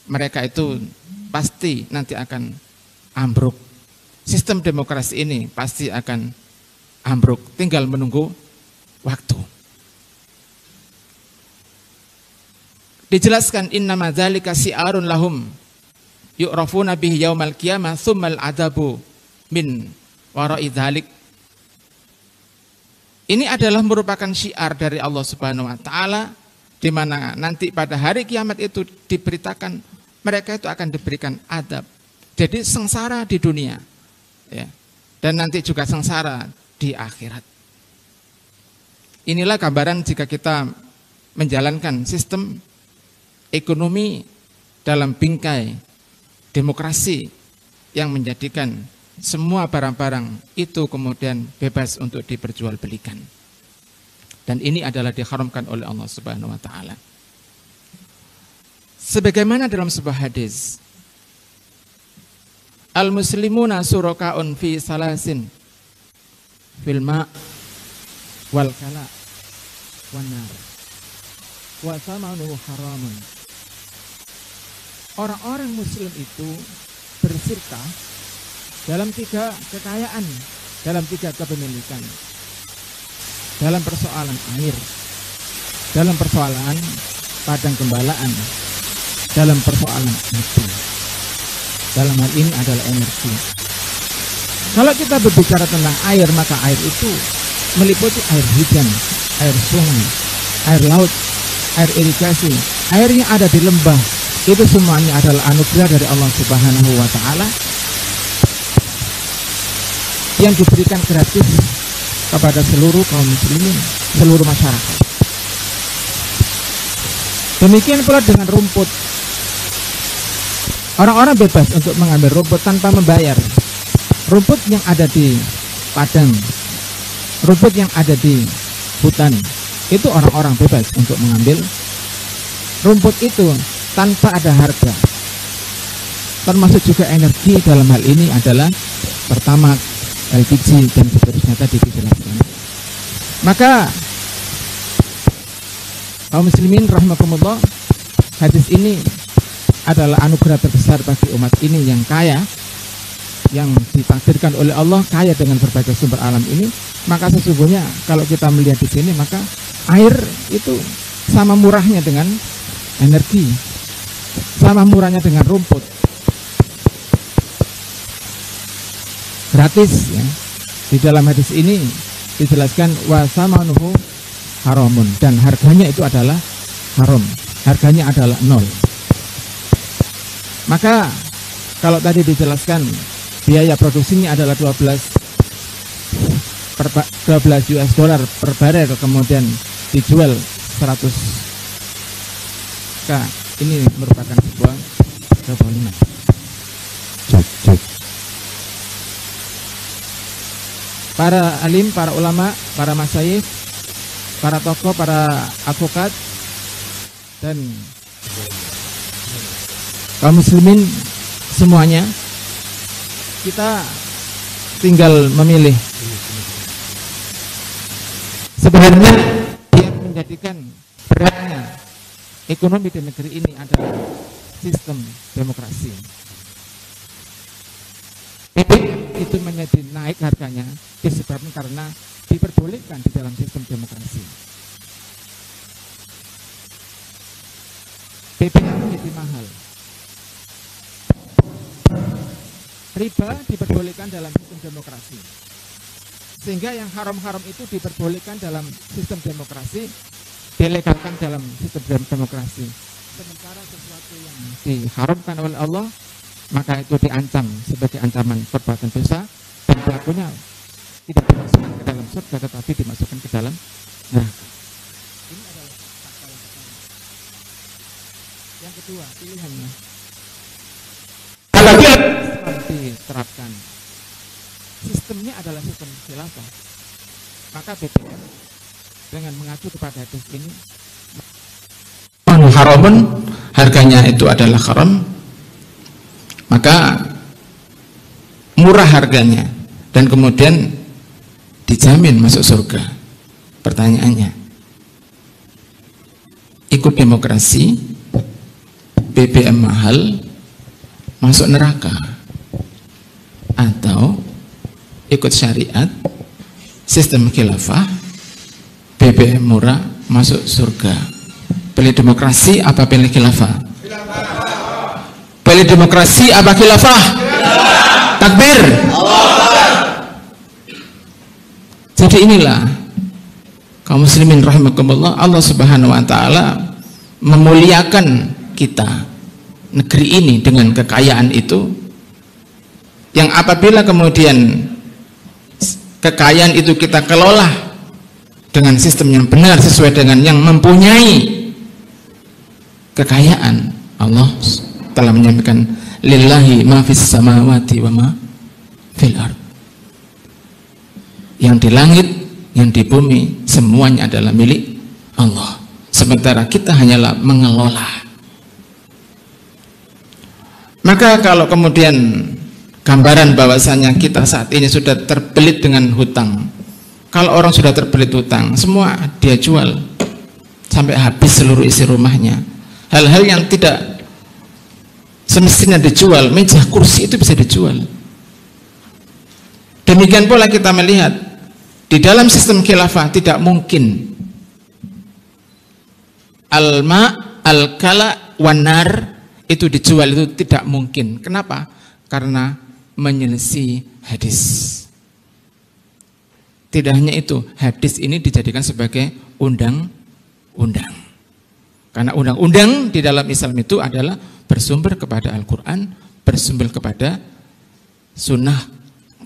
[SPEAKER 4] mereka itu pasti nanti akan ambruk. Sistem demokrasi ini pasti akan ambruk, tinggal menunggu waktu. Dijelaskan innama dzalika si'arun lahum yu'rafuna bihi yaumal qiyamah tsummal adabu min wara'i dzalik. Ini adalah merupakan syiar dari Allah Subhanahu wa taala, di mana nanti pada hari kiamat itu diberitakan mereka itu akan diberikan adab. Jadi sengsara di dunia, ya. Dan nanti juga sengsara di akhirat. Inilah gambaran jika kita menjalankan sistem ekonomi dalam bingkai demokrasi yang menjadikan semua barang-barang itu kemudian bebas untuk diperjualbelikan. Dan ini adalah diharamkan oleh Allah Subhanahu wa taala. Sebagaimana dalam sebuah hadis, al-muslimuna surakaun fi salasin fil ma' wal kala wan nar wa samanuhu haramun. Orang-orang muslim itu bersirka dalam 3 kekayaan, dalam 3 kepemilikan, dalam persoalan air, dalam persoalan padang gembalaan, dalam persoalan api. Dalam hal ini adalah energi. Kalau kita berbicara tentang air, maka air itu meliputi air hujan, air sungai, air laut, air irigasi, air yang ada di lembah. Itu semuanya adalah anugerah dari Allah Subhanahu wa taala yang diberikan gratis kepada seluruh kaum muslimin, seluruh masyarakat. Demikian pula dengan rumput. Orang-orang bebas untuk mengambil rumput tanpa membayar. Rumput yang ada di padang, rumput yang ada di hutan, itu orang-orang bebas untuk mengambil rumput itu tanpa ada harga. Termasuk juga energi dalam hal ini adalah pertama LPG dan seterusnya tadi dijelaskan. Maka kaum muslimin rahimakumullah, hadis ini adalah anugerah terbesar bagi umat ini yang kaya, yang ditakdirkan oleh Allah kaya dengan berbagai sumber alam ini. Maka sesungguhnya kalau kita melihat di sini, maka air itu sama murahnya dengan energi, sama murahnya dengan rumput, gratis ya. Di dalam hadis ini dijelaskan wasamanuhu haramun, dan harganya itu adalah haram, harganya adalah 0. Maka kalau tadi dijelaskan biaya produksinya adalah 12 US dollar per barel, kemudian dijual 100K, ini merupakan sebuah kezaliman. Para alim, para ulama, para masyayikh, para tokoh, para advokat, dan kaum muslimin semuanya, kita tinggal memilih. Sebenarnya yang menjadikan beratnya ekonomi di negeri ini adalah sistem demokrasi. Itu menjadi naik harganya disebabkan karena diperbolehkan di dalam sistem demokrasi. BBM menjadi mahal. Riba diperbolehkan dalam sistem demokrasi. Sehingga yang haram-haram itu diperbolehkan dalam sistem demokrasi, dilegalkan dalam sistem demokrasi. Sementara sesuatu yang diharamkan oleh Allah, maka itu diancam sebagai ancaman perbuatan dosa, dan pelakunya tidak dimasukkan ke dalam surga tetapi dimasukkan ke dalam neraka. Ini adalah fakta yang pertama. Yang kedua, pilihannya. apabila diterapkan sistemnya adalah sistem khilafah, maka BBM dengan mengacu kepada hadis ini haramun, harganya itu adalah haram, maka murah harganya dan kemudian dijamin masuk surga. Pertanyaannya, ikut demokrasi, BBM mahal, masuk neraka, atau ikut syariat, sistem khilafah, BBM murah, masuk surga? Pilih demokrasi apa pilih khilafah? Pilih demokrasi apa khilafah? Takbir. Jadi inilah kaum muslimin rahimakumullah, Allah Subhanahu wa taala memuliakan kita, negeri ini dengan kekayaan itu, yang apabila kemudian kekayaan itu kita kelola dengan sistem yang benar sesuai dengan yang mempunyai kekayaan, Allah telah menyampaikan lillahi ma fis samawati wa ma fil ard. Yang di langit, yang di bumi, semuanya adalah milik Allah. Sementara kita hanyalah mengelola. Maka kalau kemudian gambaran bahwasanya kita saat ini sudah terbelit dengan hutang, kalau orang sudah terbelit hutang, semua dia jual sampai habis seluruh isi rumahnya. Hal-hal yang tidak semestinya dijual, meja kursi itu bisa dijual. Demikian pula kita melihat di dalam sistem khilafah tidak mungkin al-ma, al-kala, wanar itu dijual, itu tidak mungkin. Kenapa? Karena menyelisih hadis. Tidak hanya itu, hadis ini dijadikan sebagai undang-undang. Karena undang-undang di dalam Islam itu adalah bersumber kepada Al-Quran, bersumber kepada sunnah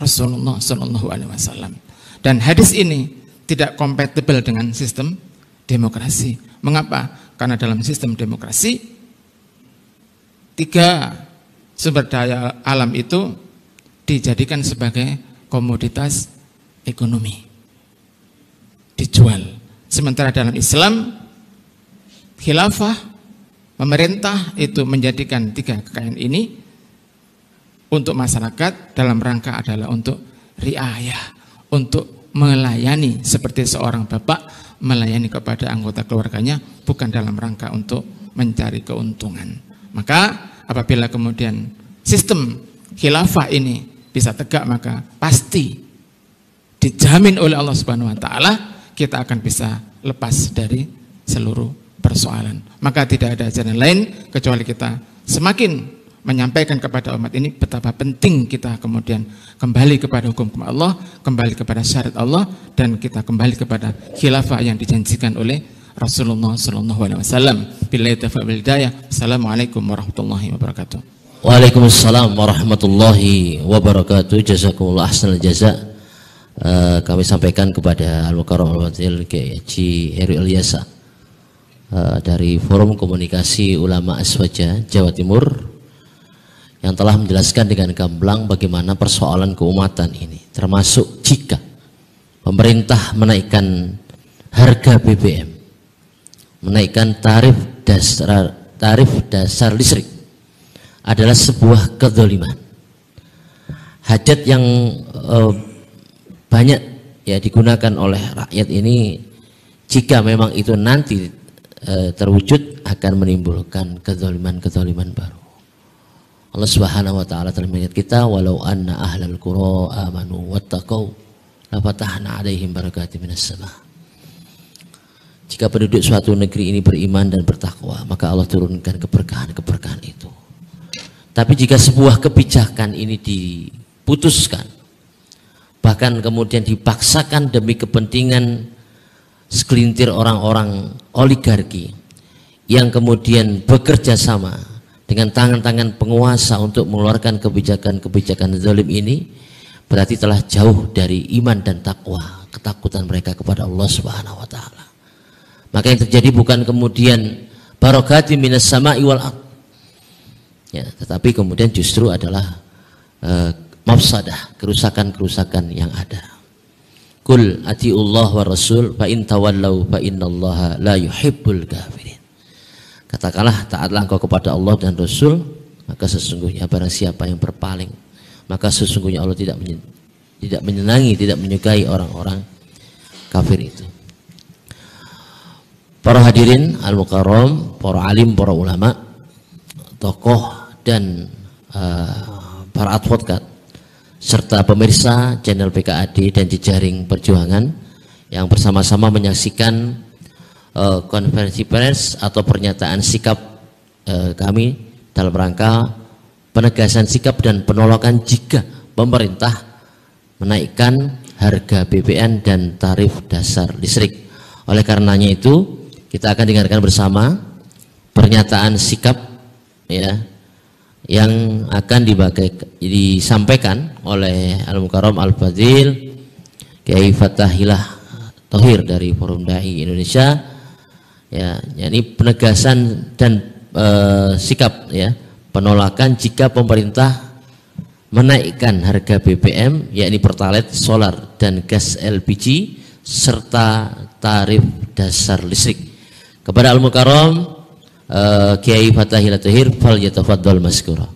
[SPEAKER 4] Rasulullah SAW. Dan hadis ini tidak kompatibel dengan sistem demokrasi. Mengapa? Karena dalam sistem demokrasi, 3 sumber daya alam itu dijadikan sebagai komoditas ekonomi, dijual. Sementara dalam Islam, khilafah, pemerintah itu menjadikan 3 kekayaan ini untuk masyarakat dalam rangka adalah untuk riayah, untuk melayani seperti seorang bapak melayani kepada anggota keluarganya, bukan dalam rangka untuk mencari keuntungan. Maka apabila kemudian sistem khilafah ini bisa tegak, maka pasti dijamin oleh Allah Subhanahu wa taala kita akan bisa lepas dari seluruh persoalan. Maka tidak ada jalan lain kecuali kita semakin menyampaikan kepada umat ini betapa penting kita kemudian kembali kepada hukum Allah, kembali kepada syariat Allah, dan kita kembali kepada khilafah yang dijanjikan oleh Rasulullah SAW. Billahi taufiq wal hidayah. Assalamualaikum warahmatullahi wabarakatuh.
[SPEAKER 1] Waalaikumsalam warahmatullahi wabarakatuh. Jazakumullah ahsanal jaza. Kami sampaikan kepada Al-Mukarram Al-Fadhil Kiai Haji Heru Ilyasa dari Forum Komunikasi Ulama Aswaja Jawa Timur, yang telah menjelaskan dengan gamblang bagaimana persoalan keumatan ini, termasuk jika pemerintah menaikkan harga BBM, menaikkan tarif dasar listrik, adalah sebuah kezaliman. Hajat yang banyak ya digunakan oleh rakyat ini, jika memang itu nanti terwujud, akan menimbulkan kezaliman-kezaliman baru. Allah Subhanahu wa taala telah mengingat kita, walau anna ahlal qura amanu wattaqau la fatahna 'alaihim barakatim minas sama. Jika penduduk suatu negeri ini beriman dan bertakwa, maka Allah turunkan keberkahan-keberkahan itu. Tapi jika sebuah kebijakan ini diputuskan, bahkan kemudian dipaksakan demi kepentingan segelintir orang-orang oligarki yang kemudian bekerja sama dengan tangan-tangan penguasa untuk mengeluarkan kebijakan-kebijakan zalim ini, berarti telah jauh dari iman dan takwa, ketakutan mereka kepada Allah Subhanahu wa taala. Maka yang terjadi bukan kemudian barakati minas sama'i wal ardh, Ya, tetapi kemudian justru adalah mafsadah, kerusakan-kerusakan yang ada. Qul atiullah wa rasul fa in tawallau fa innallaha la yuhibbul kafirin. Katakanlah taatlah engkau kepada Allah dan Rasul, maka sesungguhnya barang siapa yang berpaling, maka sesungguhnya Allah tidak menyenangi, tidak menyukai orang-orang kafir itu. Para hadirin al-mukarram, para alim, para ulama, tokoh dan para advokat serta pemirsa channel PKAD dan jejaring perjuangan yang bersama-sama menyaksikan konferensi pers atau pernyataan sikap kami dalam rangka penegasan sikap dan penolakan jika pemerintah menaikkan harga BBM dan tarif dasar listrik. Oleh karenanya itu kita akan dengarkan bersama pernyataan sikap ya yang akan disampaikan oleh Al-Mukarram Al-Fadil Kiai Fathahillah Thohir dari Forum Dai Indonesia. Ya, ini penegasan dan sikap ya penolakan jika pemerintah menaikkan harga BBM yakni Pertalite, solar dan gas LPG serta tarif dasar listrik. Kepada Al-Mukarram Kiai Fathahillah Thohir, fal yatafaddal maskura.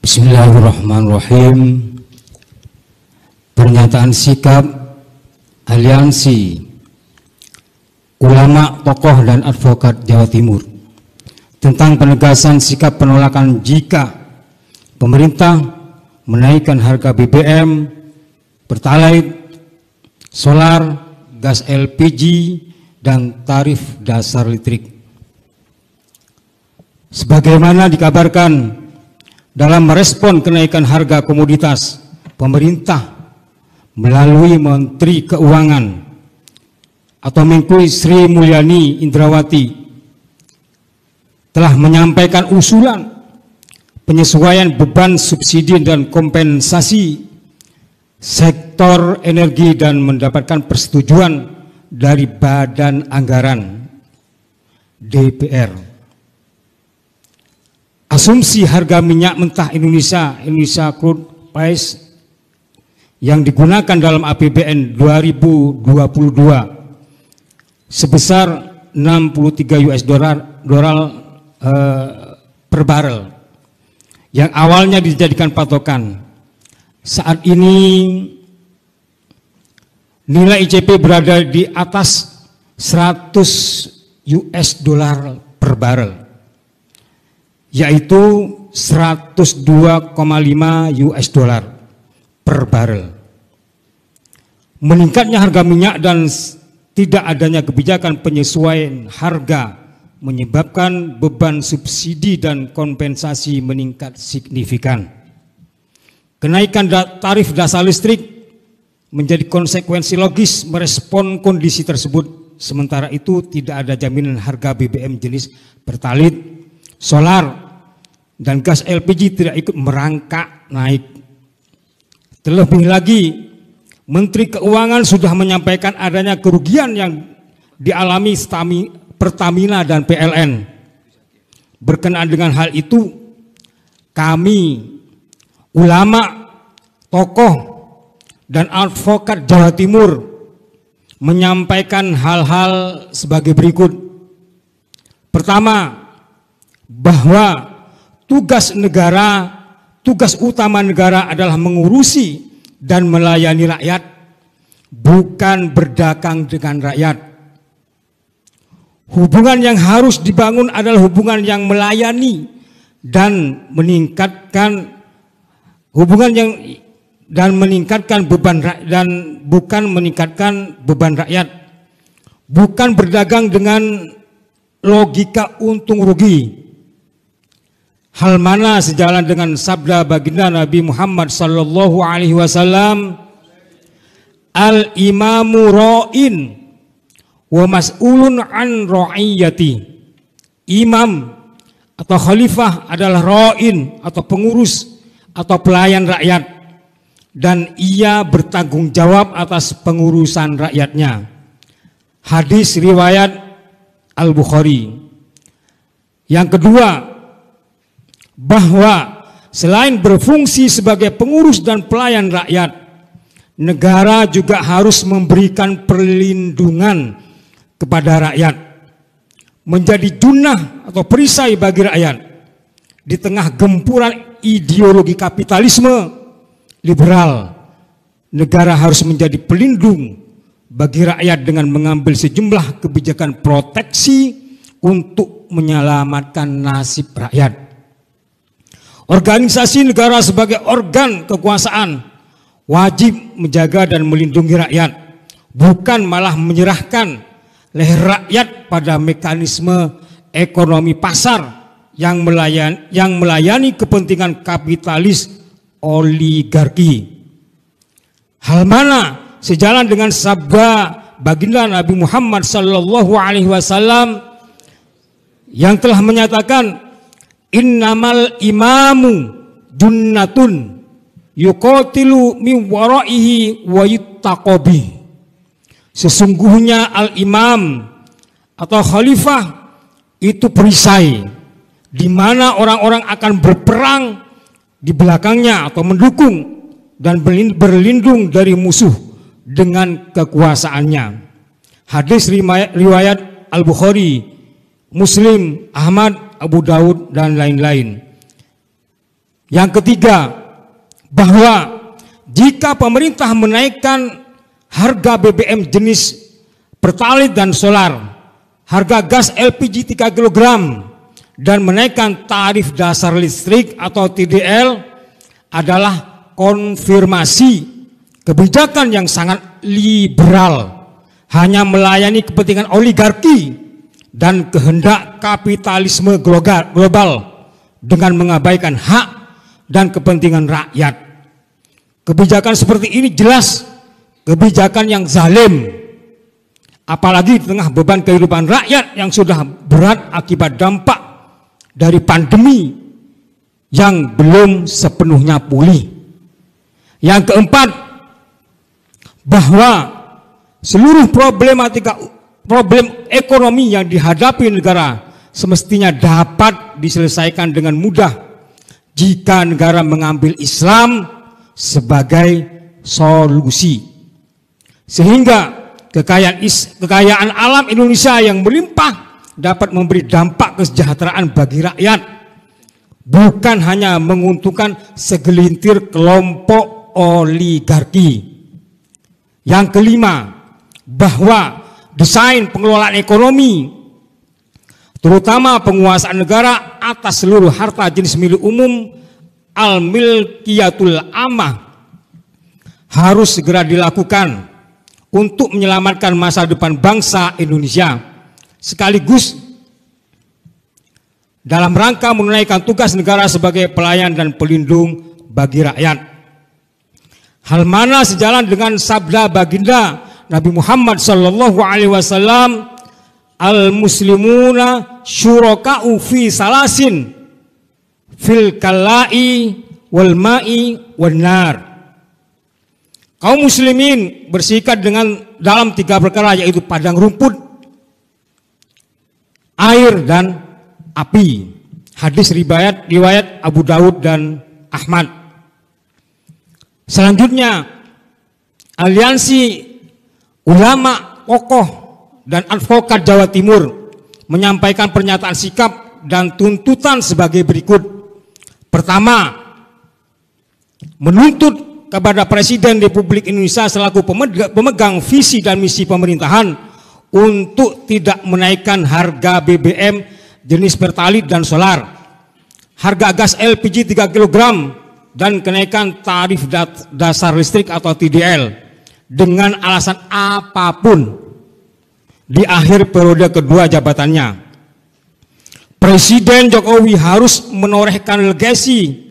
[SPEAKER 5] Bismillahirrahmanirrahim. Pernyataan sikap Aliansi Ulama, Tokoh dan Advokat Jawa Timur tentang penegasan sikap penolakan jika pemerintah menaikkan harga BBM, Pertalite, solar, gas LPG dan tarif dasar listrik. Sebagaimana dikabarkan, dalam merespon kenaikan harga komoditas, pemerintah melalui Menteri Keuangan atau Menko Sri Mulyani Indrawati telah menyampaikan usulan penyesuaian beban subsidi dan kompensasi sektor energi dan mendapatkan persetujuan dari Badan Anggaran DPR. Asumsi harga minyak mentah Indonesia crude price yang digunakan dalam APBN 2022 sebesar 63 US dollar per barel yang awalnya dijadikan patokan. Saat ini nilai ICP berada di atas 100 US dollar per barel, yaitu 102,5 US dollar per barel. Meningkatnya harga minyak dan tidak adanya kebijakan penyesuaian harga menyebabkan beban subsidi dan kompensasi meningkat signifikan. Kenaikan tarif dasar listrik menjadi konsekuensi logis merespon kondisi tersebut. Sementara itu tidak ada jaminan harga BBM jenis Pertalite, solar, dan gas LPG tidak ikut merangkak naik. Terlebih lagi, Menteri Keuangan sudah menyampaikan adanya kerugian yang dialami Pertamina dan PLN. Berkenaan dengan hal itu, kami ulama, tokoh, dan advokat Jawa Timur menyampaikan hal-hal sebagai berikut. Pertama, bahwa tugas utama negara adalah mengurusi dan melayani rakyat, bukan berdagang dengan rakyat. Hubungan yang harus dibangun adalah hubungan yang melayani dan meningkatkan beban dan bukan meningkatkan beban rakyat, bukan berdagang dengan logika untung rugi. Hal mana sejalan dengan sabda baginda Nabi Muhammad sallallahu alaihi wasallam, al-imamu ra'in wa mas'ulun an ra'iyati. Imam atau khalifah adalah ra'in atau pengurus atau pelayan rakyat, dan ia bertanggung jawab atas pengurusan rakyatnya. Hadis riwayat Al-Bukhari. Yang kedua, bahwa selain berfungsi sebagai pengurus dan pelayan rakyat, negara juga harus memberikan perlindungan kepada rakyat, menjadi junah atau perisai bagi rakyat di tengah gempuran ideologi kapitalisme liberal. Negara harus menjadi pelindung bagi rakyat dengan mengambil sejumlah kebijakan proteksi untuk menyelamatkan nasib rakyat. Organisasi negara sebagai organ kekuasaan wajib menjaga dan melindungi rakyat, bukan malah menyerahkan leher rakyat pada mekanisme ekonomi pasar yang melayani kepentingan kapitalis oligarki. Hal mana sejalan dengan sabda baginda Nabi Muhammad SAW yang telah menyatakan, innamal imamu junnatun yuqatilu min waraihi wa yuttaqabi. Sesungguhnya al-imam atau khalifah itu perisai di mana orang-orang akan berperang di belakangnya atau mendukung dan berlindung dari musuh dengan kekuasaannya. Hadis riwayat Al-Bukhari, Muslim, Ahmad, Abu Daud, dan lain-lain. Yang ketiga, bahwa jika pemerintah menaikkan harga BBM jenis Pertalite dan solar, harga gas LPG 3 kg, dan menaikkan tarif dasar listrik atau TDL adalah konfirmasi kebijakan yang sangat liberal, hanya melayani kepentingan oligarki dan kehendak kapitalisme global dengan mengabaikan hak dan kepentingan rakyat. Kebijakan seperti ini jelas kebijakan yang zalim, apalagi di tengah beban kehidupan rakyat yang sudah berat akibat dampak dari pandemi yang belum sepenuhnya pulih. Yang keempat, bahwa seluruh problem ekonomi yang dihadapi negara semestinya dapat diselesaikan dengan mudah jika negara mengambil Islam sebagai solusi, sehingga kekayaan alam Indonesia yang melimpah dapat memberi dampak kesejahteraan bagi rakyat, bukan hanya menguntungkan segelintir kelompok oligarki. Yang kelima, bahwa desain pengelolaan ekonomi, terutama penguasaan negara atas seluruh harta jenis milik umum al-milkiyatul amah, harus segera dilakukan untuk menyelamatkan masa depan bangsa Indonesia, sekaligus dalam rangka menunaikan tugas negara sebagai pelayan dan pelindung bagi rakyat. Hal mana sejalan dengan sabda baginda Nabi Muhammad SAW, al-muslimuna syuraka'u fi salasin fil kalai wal ma'i wan nar. Kaum muslimin bersikat dalam 3 perkara, yaitu padang rumput, air, dan api. Hadis riwayat Abu Daud dan Ahmad. Selanjutnya, aliansi ulama, tokoh, dan advokat Jawa Timur menyampaikan pernyataan sikap dan tuntutan sebagai berikut. Pertama, menuntut kepada Presiden Republik Indonesia selaku pemegang visi dan misi pemerintahan untuk tidak menaikkan harga BBM jenis Pertalite dan solar, harga gas LPG 3 kg, dan kenaikan tarif dasar listrik atau TDL dengan alasan apapun di akhir periode kedua jabatannya. Presiden Jokowi harus menorehkan legasi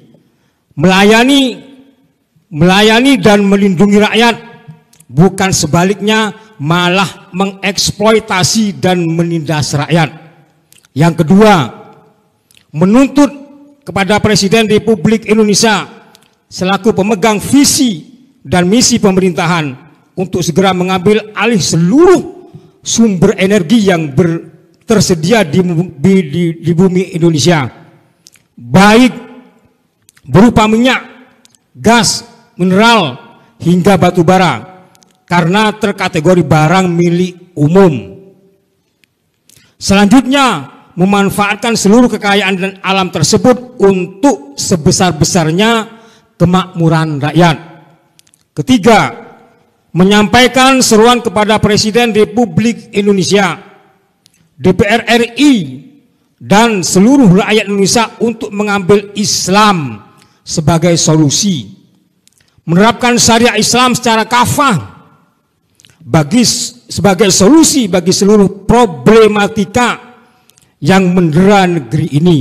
[SPEAKER 5] melayani dan melindungi rakyat, bukan sebaliknya malah mengeksploitasi dan menindas rakyat. Yang kedua, menuntut kepada Presiden Republik Indonesia selaku pemegang visi dan misi pemerintahan untuk segera mengambil alih seluruh sumber energi yang tersedia di bumi Indonesia, baik berupa minyak, gas, mineral, hingga batu bara, karena terkategori barang milik umum. Selanjutnya, memanfaatkan seluruh kekayaan dan alam tersebut untuk sebesar-besarnya kemakmuran rakyat. Ketiga, menyampaikan seruan kepada Presiden Republik Indonesia, DPR RI, dan seluruh rakyat Indonesia untuk mengambil Islam sebagai solusi, menerapkan syariat Islam secara kafah sebagai solusi bagi seluruh problematika yang mendera negeri ini.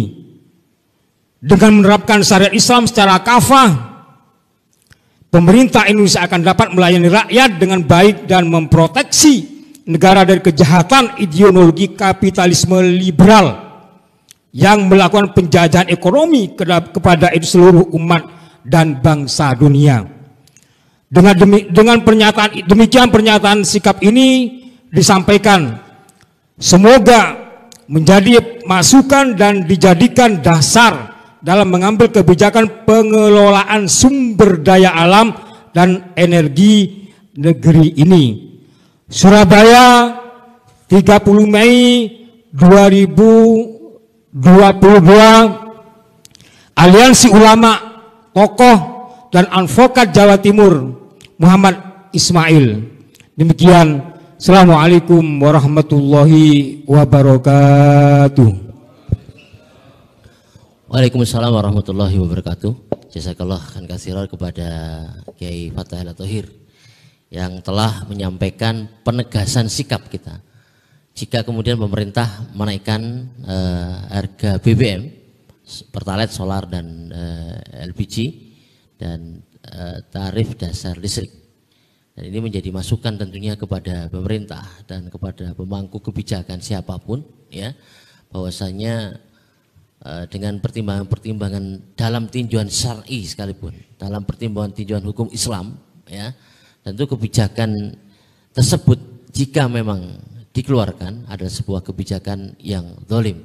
[SPEAKER 5] Dengan menerapkan syariat Islam secara kafah, pemerintah Indonesia akan dapat melayani rakyat dengan baik dan memproteksi negara dari kejahatan ideologi kapitalisme liberal yang melakukan penjajahan ekonomi kepada seluruh umat dan bangsa dunia. Dengan pernyataan sikap ini disampaikan, semoga menjadi masukan dan dijadikan dasar dalam mengambil kebijakan pengelolaan sumber daya alam dan energi negeri ini. Surabaya, 30 Mei 2022, Aliansi Ulama, Tokoh dan Advokat Jawa Timur, Muhammad Ismail. Demikian. Assalamualaikum warahmatullahi wabarakatuh.
[SPEAKER 1] Waalaikumsalam warahmatullahi wabarakatuh. Jazakallah khan katsiran kepada Kiai Fatahil Thohir yang telah menyampaikan penegasan sikap kita. Jika kemudian pemerintah menaikkan harga BBM, Pertalite, solar dan LPG dan tarif dasar listrik. Dan ini menjadi masukan tentunya kepada pemerintah dan kepada pemangku kebijakan siapapun, ya, bahwasanya dengan pertimbangan-pertimbangan dalam tinjauan syar'i sekalipun, dalam pertimbangan tinjauan hukum Islam, ya, tentu kebijakan tersebut jika memang dikeluarkan adalah sebuah kebijakan yang zalim,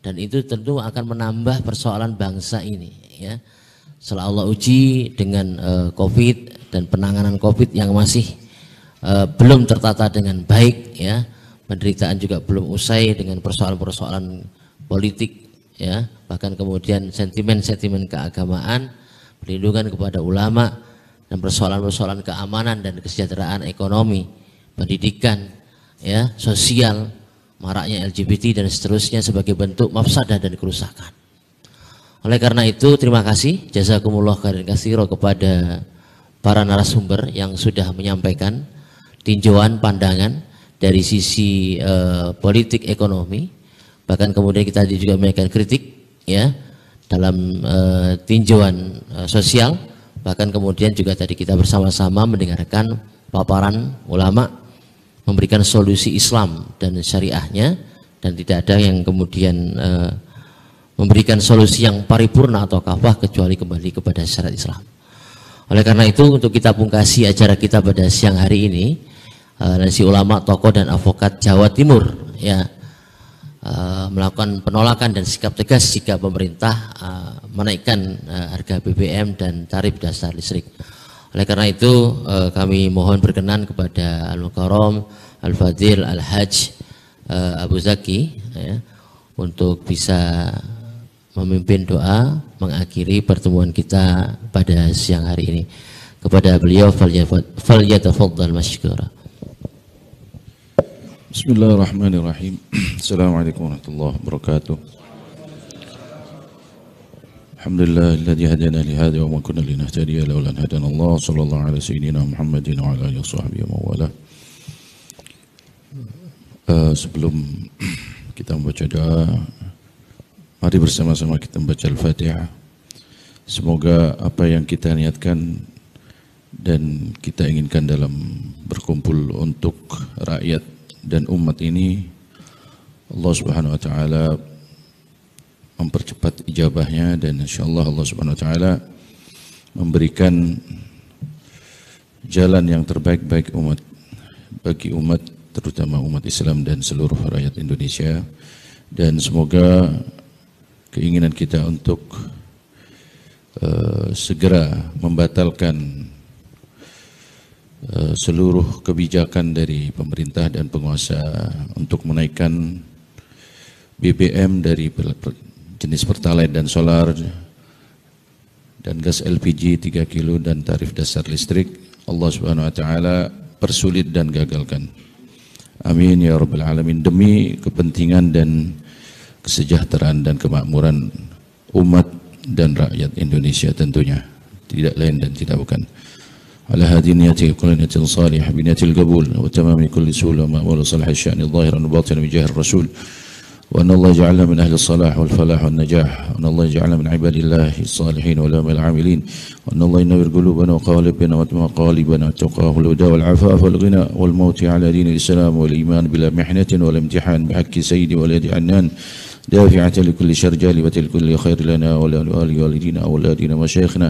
[SPEAKER 1] dan itu tentu akan menambah persoalan bangsa ini, ya. Setelah Allah uji dengan COVID dan penanganan COVID yang masih belum tertata dengan baik, ya, penderitaan juga belum usai dengan persoalan-persoalan politik, ya, bahkan kemudian sentimen-sentimen keagamaan, perlindungan kepada ulama, dan persoalan-persoalan keamanan dan kesejahteraan ekonomi, pendidikan, ya, sosial, maraknya LGBT dan seterusnya sebagai bentuk mafsadah dan kerusakan. Oleh karena itu, terima kasih, jazakumullah khairan katsira kepada para narasumber yang sudah menyampaikan tinjauan pandangan dari sisi politik ekonomi, bahkan kemudian kita juga menyampaikan kritik, ya, dalam tinjauan sosial, bahkan kemudian juga tadi kita bersama-sama mendengarkan paparan ulama memberikan solusi Islam dan syariahnya, dan tidak ada yang kemudian memberikan solusi yang paripurna atau kafah kecuali kembali kepada syariat Islam. Oleh karena itu, untuk kita pungkasi acara kita pada siang hari ini, Aliansi Ulama, Tokoh dan Advokat Jawa Timur, ya, melakukan penolakan dan sikap tegas jika pemerintah menaikkan harga BBM dan tarif dasar listrik. Oleh karena itu, kami mohon berkenan kepada Al-Mukarram Al-Fadil Al-Hajj Abu Zaki, ya, untuk bisa memimpin doa mengakhiri pertemuan kita pada siang hari ini. Kepada beliau, falyatafaddal masykura.
[SPEAKER 6] Bismillahirrahmanirrahim. Assalamualaikum warahmatullahi wabarakatuh. Alhamdulillahilladzi hadana li hadza wa ma kunna linahtadiya laula an hadana Allah. Shallallahu ala sayyidina Muhammadin wa ala alihi washabbihi wa wala. Sebelum kita membaca doa, mari bersama-sama kita membaca Al-Fatihah. Semoga apa yang kita niatkan dan kita inginkan dalam berkumpul untuk rakyat dan umat ini, Allah Subhanahu wa taala mempercepat ijabahnya, dan insyaallah Allah Subhanahu wa taala memberikan jalan yang terbaik bagi umat terutama umat Islam dan seluruh rakyat Indonesia. Dan semoga keinginan kita untuk segera membatalkan seluruh kebijakan dari pemerintah dan penguasa untuk menaikkan BBM dari jenis Pertalite dan solar dan gas LPG 3 kilo dan tarif dasar listrik, Allah Subhanahu wa taala persulit dan gagalkan. Amin ya rabbal alamin, demi kepentingan dan kesejahteraan dan kemakmuran umat dan rakyat Indonesia tentunya, tidak lain dan tidak bukan. على هذه النية كل نية صالحة بنية القبول وتمام كل سهول ومأمول صالح الشأن الظاهر والباطن بجاه الرسول، وأن الله يجعلنا من أهل الصلاح والفلاح والنجاح، وأن الله يجعلنا من عباد الله الصالحين والعلماء العاملين، وأن الله ينور قلوبنا وقالبنا ومقالبنا والتقى والهدى والعفاف والغنى والموت على دين الإسلام والإيمان بلا محنة ولا امتحان بحق سيد ولد عنان دافعة لكل شر جالبة لكل خير لنا ولوالدينا وأولادنا ومشايخنا،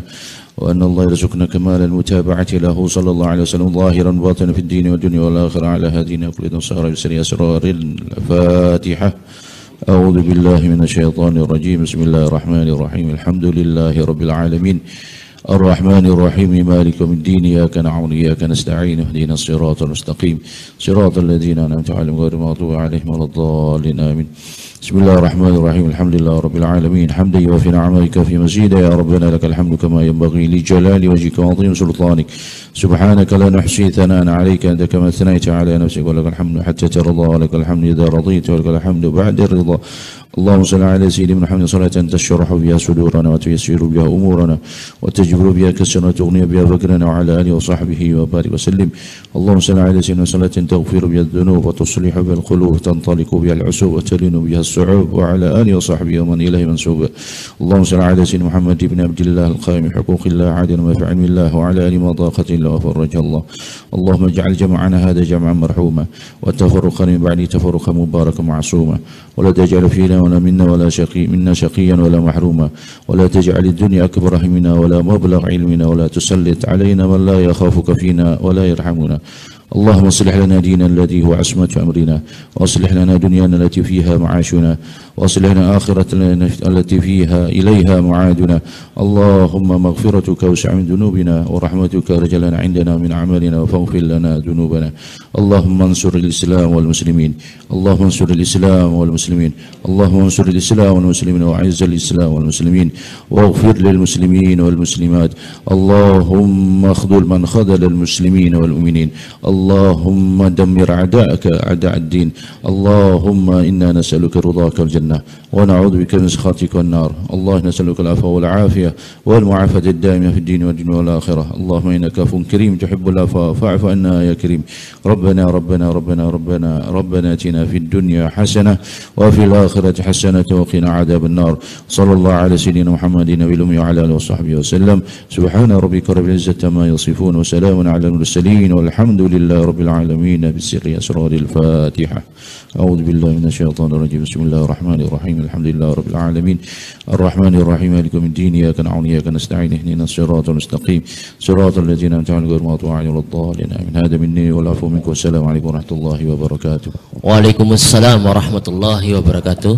[SPEAKER 6] وأن الله يرزقنا كمال المتابعة له صلى الله عليه وسلم ظاهرا باطنا في الدين والدنيا والآخرة على هدينا كل نصارى بسر أسرار الفاتحة. أعوذ بالله من الشيطان الرجيم. بسم الله الرحمن الرحيم. الحمد لله رب العالمين الرحمن الرحيم مالك يوم الدين إياك نعبد وإياك نستعين اهدنا الصراط المستقيم صراط الذين أنعمت عليهم غير المغضوب عليهم ولا الضالين آمين. بسم الله الرحمن الرحيم. الحمد لله رب العالمين حمدا يوافي نعمائك في مزيدا يا ربنا لك الحمد كما ينبغي لجلال وجهك وعظيم سلطانك، سبحانك لا نحصي ثناء عليك أنت كما أثنيت على نفسك، ولك الحمد حتى ترضى ولك الحمد إذا رضيت ولك الحمد بعد الرضا. اللهم صل على سيدنا محمد صلاة تشرح بها صدورنا وتيسير بها أمورنا وتجبر بها كسرنا وتغني بها فكرنا وعلى آله وصحبه وبارك وسلم. اللهم صل على سيدنا صلاة تغفر بها الذنوب وتصلح بها القلوب تنطلق بها العسوب وتلين بها الصعوب وعلى آله وصحبه ومن إليه منسوب. اللهم صل على سيدنا محمد بن عبد الله القائم حقوق الله عادل ما في علم الله وعلى آله ما ضاقت الله وفرج الله. اللهم اجعل جمعنا هذا جمعا مرحوما وتفرقا من بعده تفرقا مباركا معصوما، ولا تجعل فينا ولا منا شقيا ولا محروما، ولا تجعل الدنيا أكبر همنا ولا مبلغ علمنا، ولا تسلط علينا من لا يخافك فينا ولا يرحمنا. اللهم اصلح لنا دينا الذي هو عصمة أمرنا، واصلح لنا دنيانا التي فيها معاشنا، واصلح لنا آخرتنا التي فيها إليها معادنا. اللهم مغفرتك أوسع من ذنوبنا ورحمتك أرجى لنا عندنا من عملنا فاغفر لنا ذنوبنا. اللهم انصر الإسلام والمسلمين، اللهم انصر الإسلام والمسلمين، اللهم انصر الإسلام والمسلمين وأعز الإسلام والمسلمين واغفر للمسلمين والمسلمات. اللهم اخذل من خذل المسلمين والمؤمنين. اللهم دمر أعداءك أعداء الدين. اللهم إنا نسألك رضاك والجنة ونعوذ بك من سخطك والنار. الله نسألك العفو والعافية والمعافاة الدائمة في الدين والدنيا والآخرة. اللهم إنك عفو كريم تحب العفو فاعف عنا يا كريم. ربنا ربنا ربنا ربنا ربنا آتنا في الدنيا حسنة وفي الآخرة حسنة وقنا عذاب النار. صلى الله على سيدنا محمد النبي الأمي وعلى آله وصحبه وسلم. سبحان ربك رب العزة ما يصفون وسلام على المرسلين والحمد لله رب العالمين بسر أسرار الفاتحة. أعوذ بالله من الشيطان الرجيم. بسم الله الرحمن الرحيم. الحمد لله رب العالمين الرحمن الرحيم مالك يوم الدين إياك نعبد وإياك نستعين اهدنا الصراط المستقيم صراط الذين أنعمت عليهم غير المغضوب عليهم ولا الضالين آمين. هذا مني والعفو منكم والسلام عليكم ورحمة الله وبركاته.
[SPEAKER 1] Waalaikumsalam warahmatullahi wabarakatuh.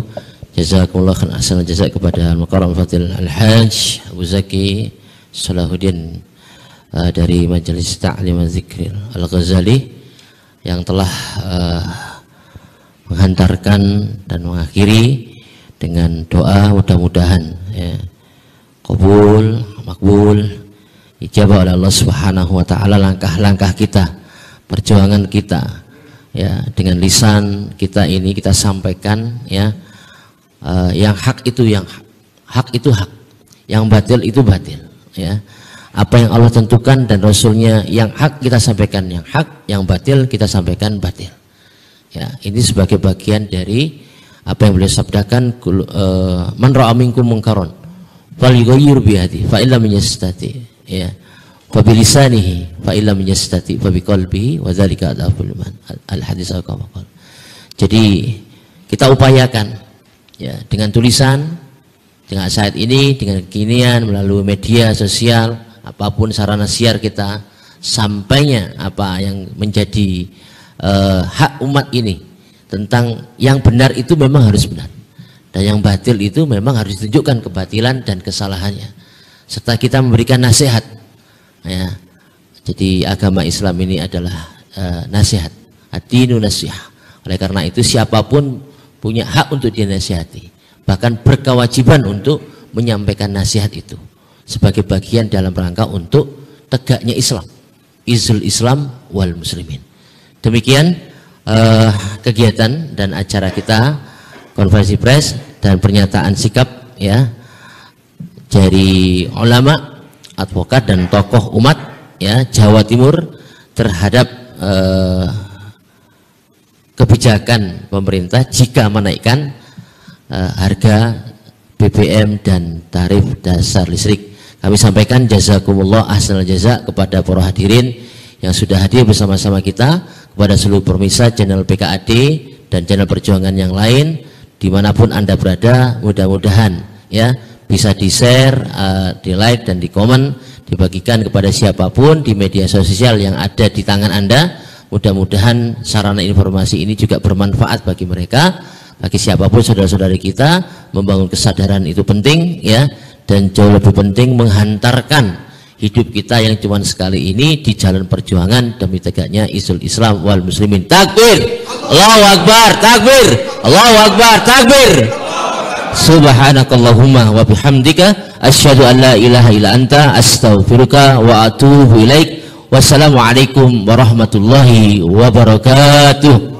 [SPEAKER 1] Jazakumullah khairan jazak kepada Al-Mukarram Fadil Al-Hajj Abu Zaki Salahuddin dari Majelis Ta'lim Zikril Al-Ghazali yang telah menghantarkan dan mengakhiri dengan doa mudah-mudahan ya, qabul, makbul, ijabah oleh Allah Subhanahu wa taala langkah-langkah kita, perjuangan kita ya, dengan lisan kita ini kita sampaikan ya, yang hak itu hak, yang batil itu batil ya. Apa yang Allah tentukan dan Rasulnya yang hak kita sampaikan yang hak, yang batil kita sampaikan batil. Ya, ini sebagai bagian dari apa yang beliau sabdakan, man ra'a minkum munkaron falyughayyir bi yadihi fa illam yastati ya fa bi lisanihi fa illam yastati fa bi qalbihi wa dzalika adaful iman. Al hadis al-qawqal. Jadi kita upayakan ya, dengan tulisan, dengan saat ini, dengan kekinian melalui media sosial, apapun sarana siar kita, sampainya apa yang menjadi hak umat ini tentang yang benar itu memang harus benar dan yang batil itu memang harus ditunjukkan kebatilan dan kesalahannya serta kita memberikan nasihat ya. Jadi agama Islam ini adalah nasihat, ad-dinu nasihah. Oleh karena itu siapapun punya hak untuk dinasihati, bahkan berkewajiban untuk menyampaikan nasihat itu sebagai bagian dalam rangka untuk tegaknya Islam, izul Islam wal muslimin. Demikian kegiatan dan acara kita, konferensi pers dan pernyataan sikap ya dari ulama, advokat dan tokoh umat ya Jawa Timur terhadap kebijakan pemerintah jika menaikkan harga BBM dan tarif dasar listrik. Kami sampaikan jazakumullah ahsanal jaza kepada para hadirin yang sudah hadir bersama-sama kita, kepada seluruh pemirsa channel PKAD dan channel perjuangan yang lain dimanapun Anda berada. Mudah-mudahan ya bisa di-share, di-like dan di-komen, dibagikan kepada siapapun di media sosial yang ada di tangan Anda. Mudah-mudahan sarana informasi ini juga bermanfaat bagi mereka, bagi siapapun saudara-saudari kita. Membangun kesadaran itu penting ya, dan jauh lebih penting menghantarkan hidup kita yang cuma sekali ini di jalan perjuangan demi tegaknya izul Islam wal muslimin. Takbir, Allahu Akbar, takbir, Allahu Akbar, takbir. Subhanakallahumma wa bihamdika asyhadu an la ilaha illa anta astaghfiruka wa atubu ilaik. Wassalamualaikum warahmatullahi wabarakatuh.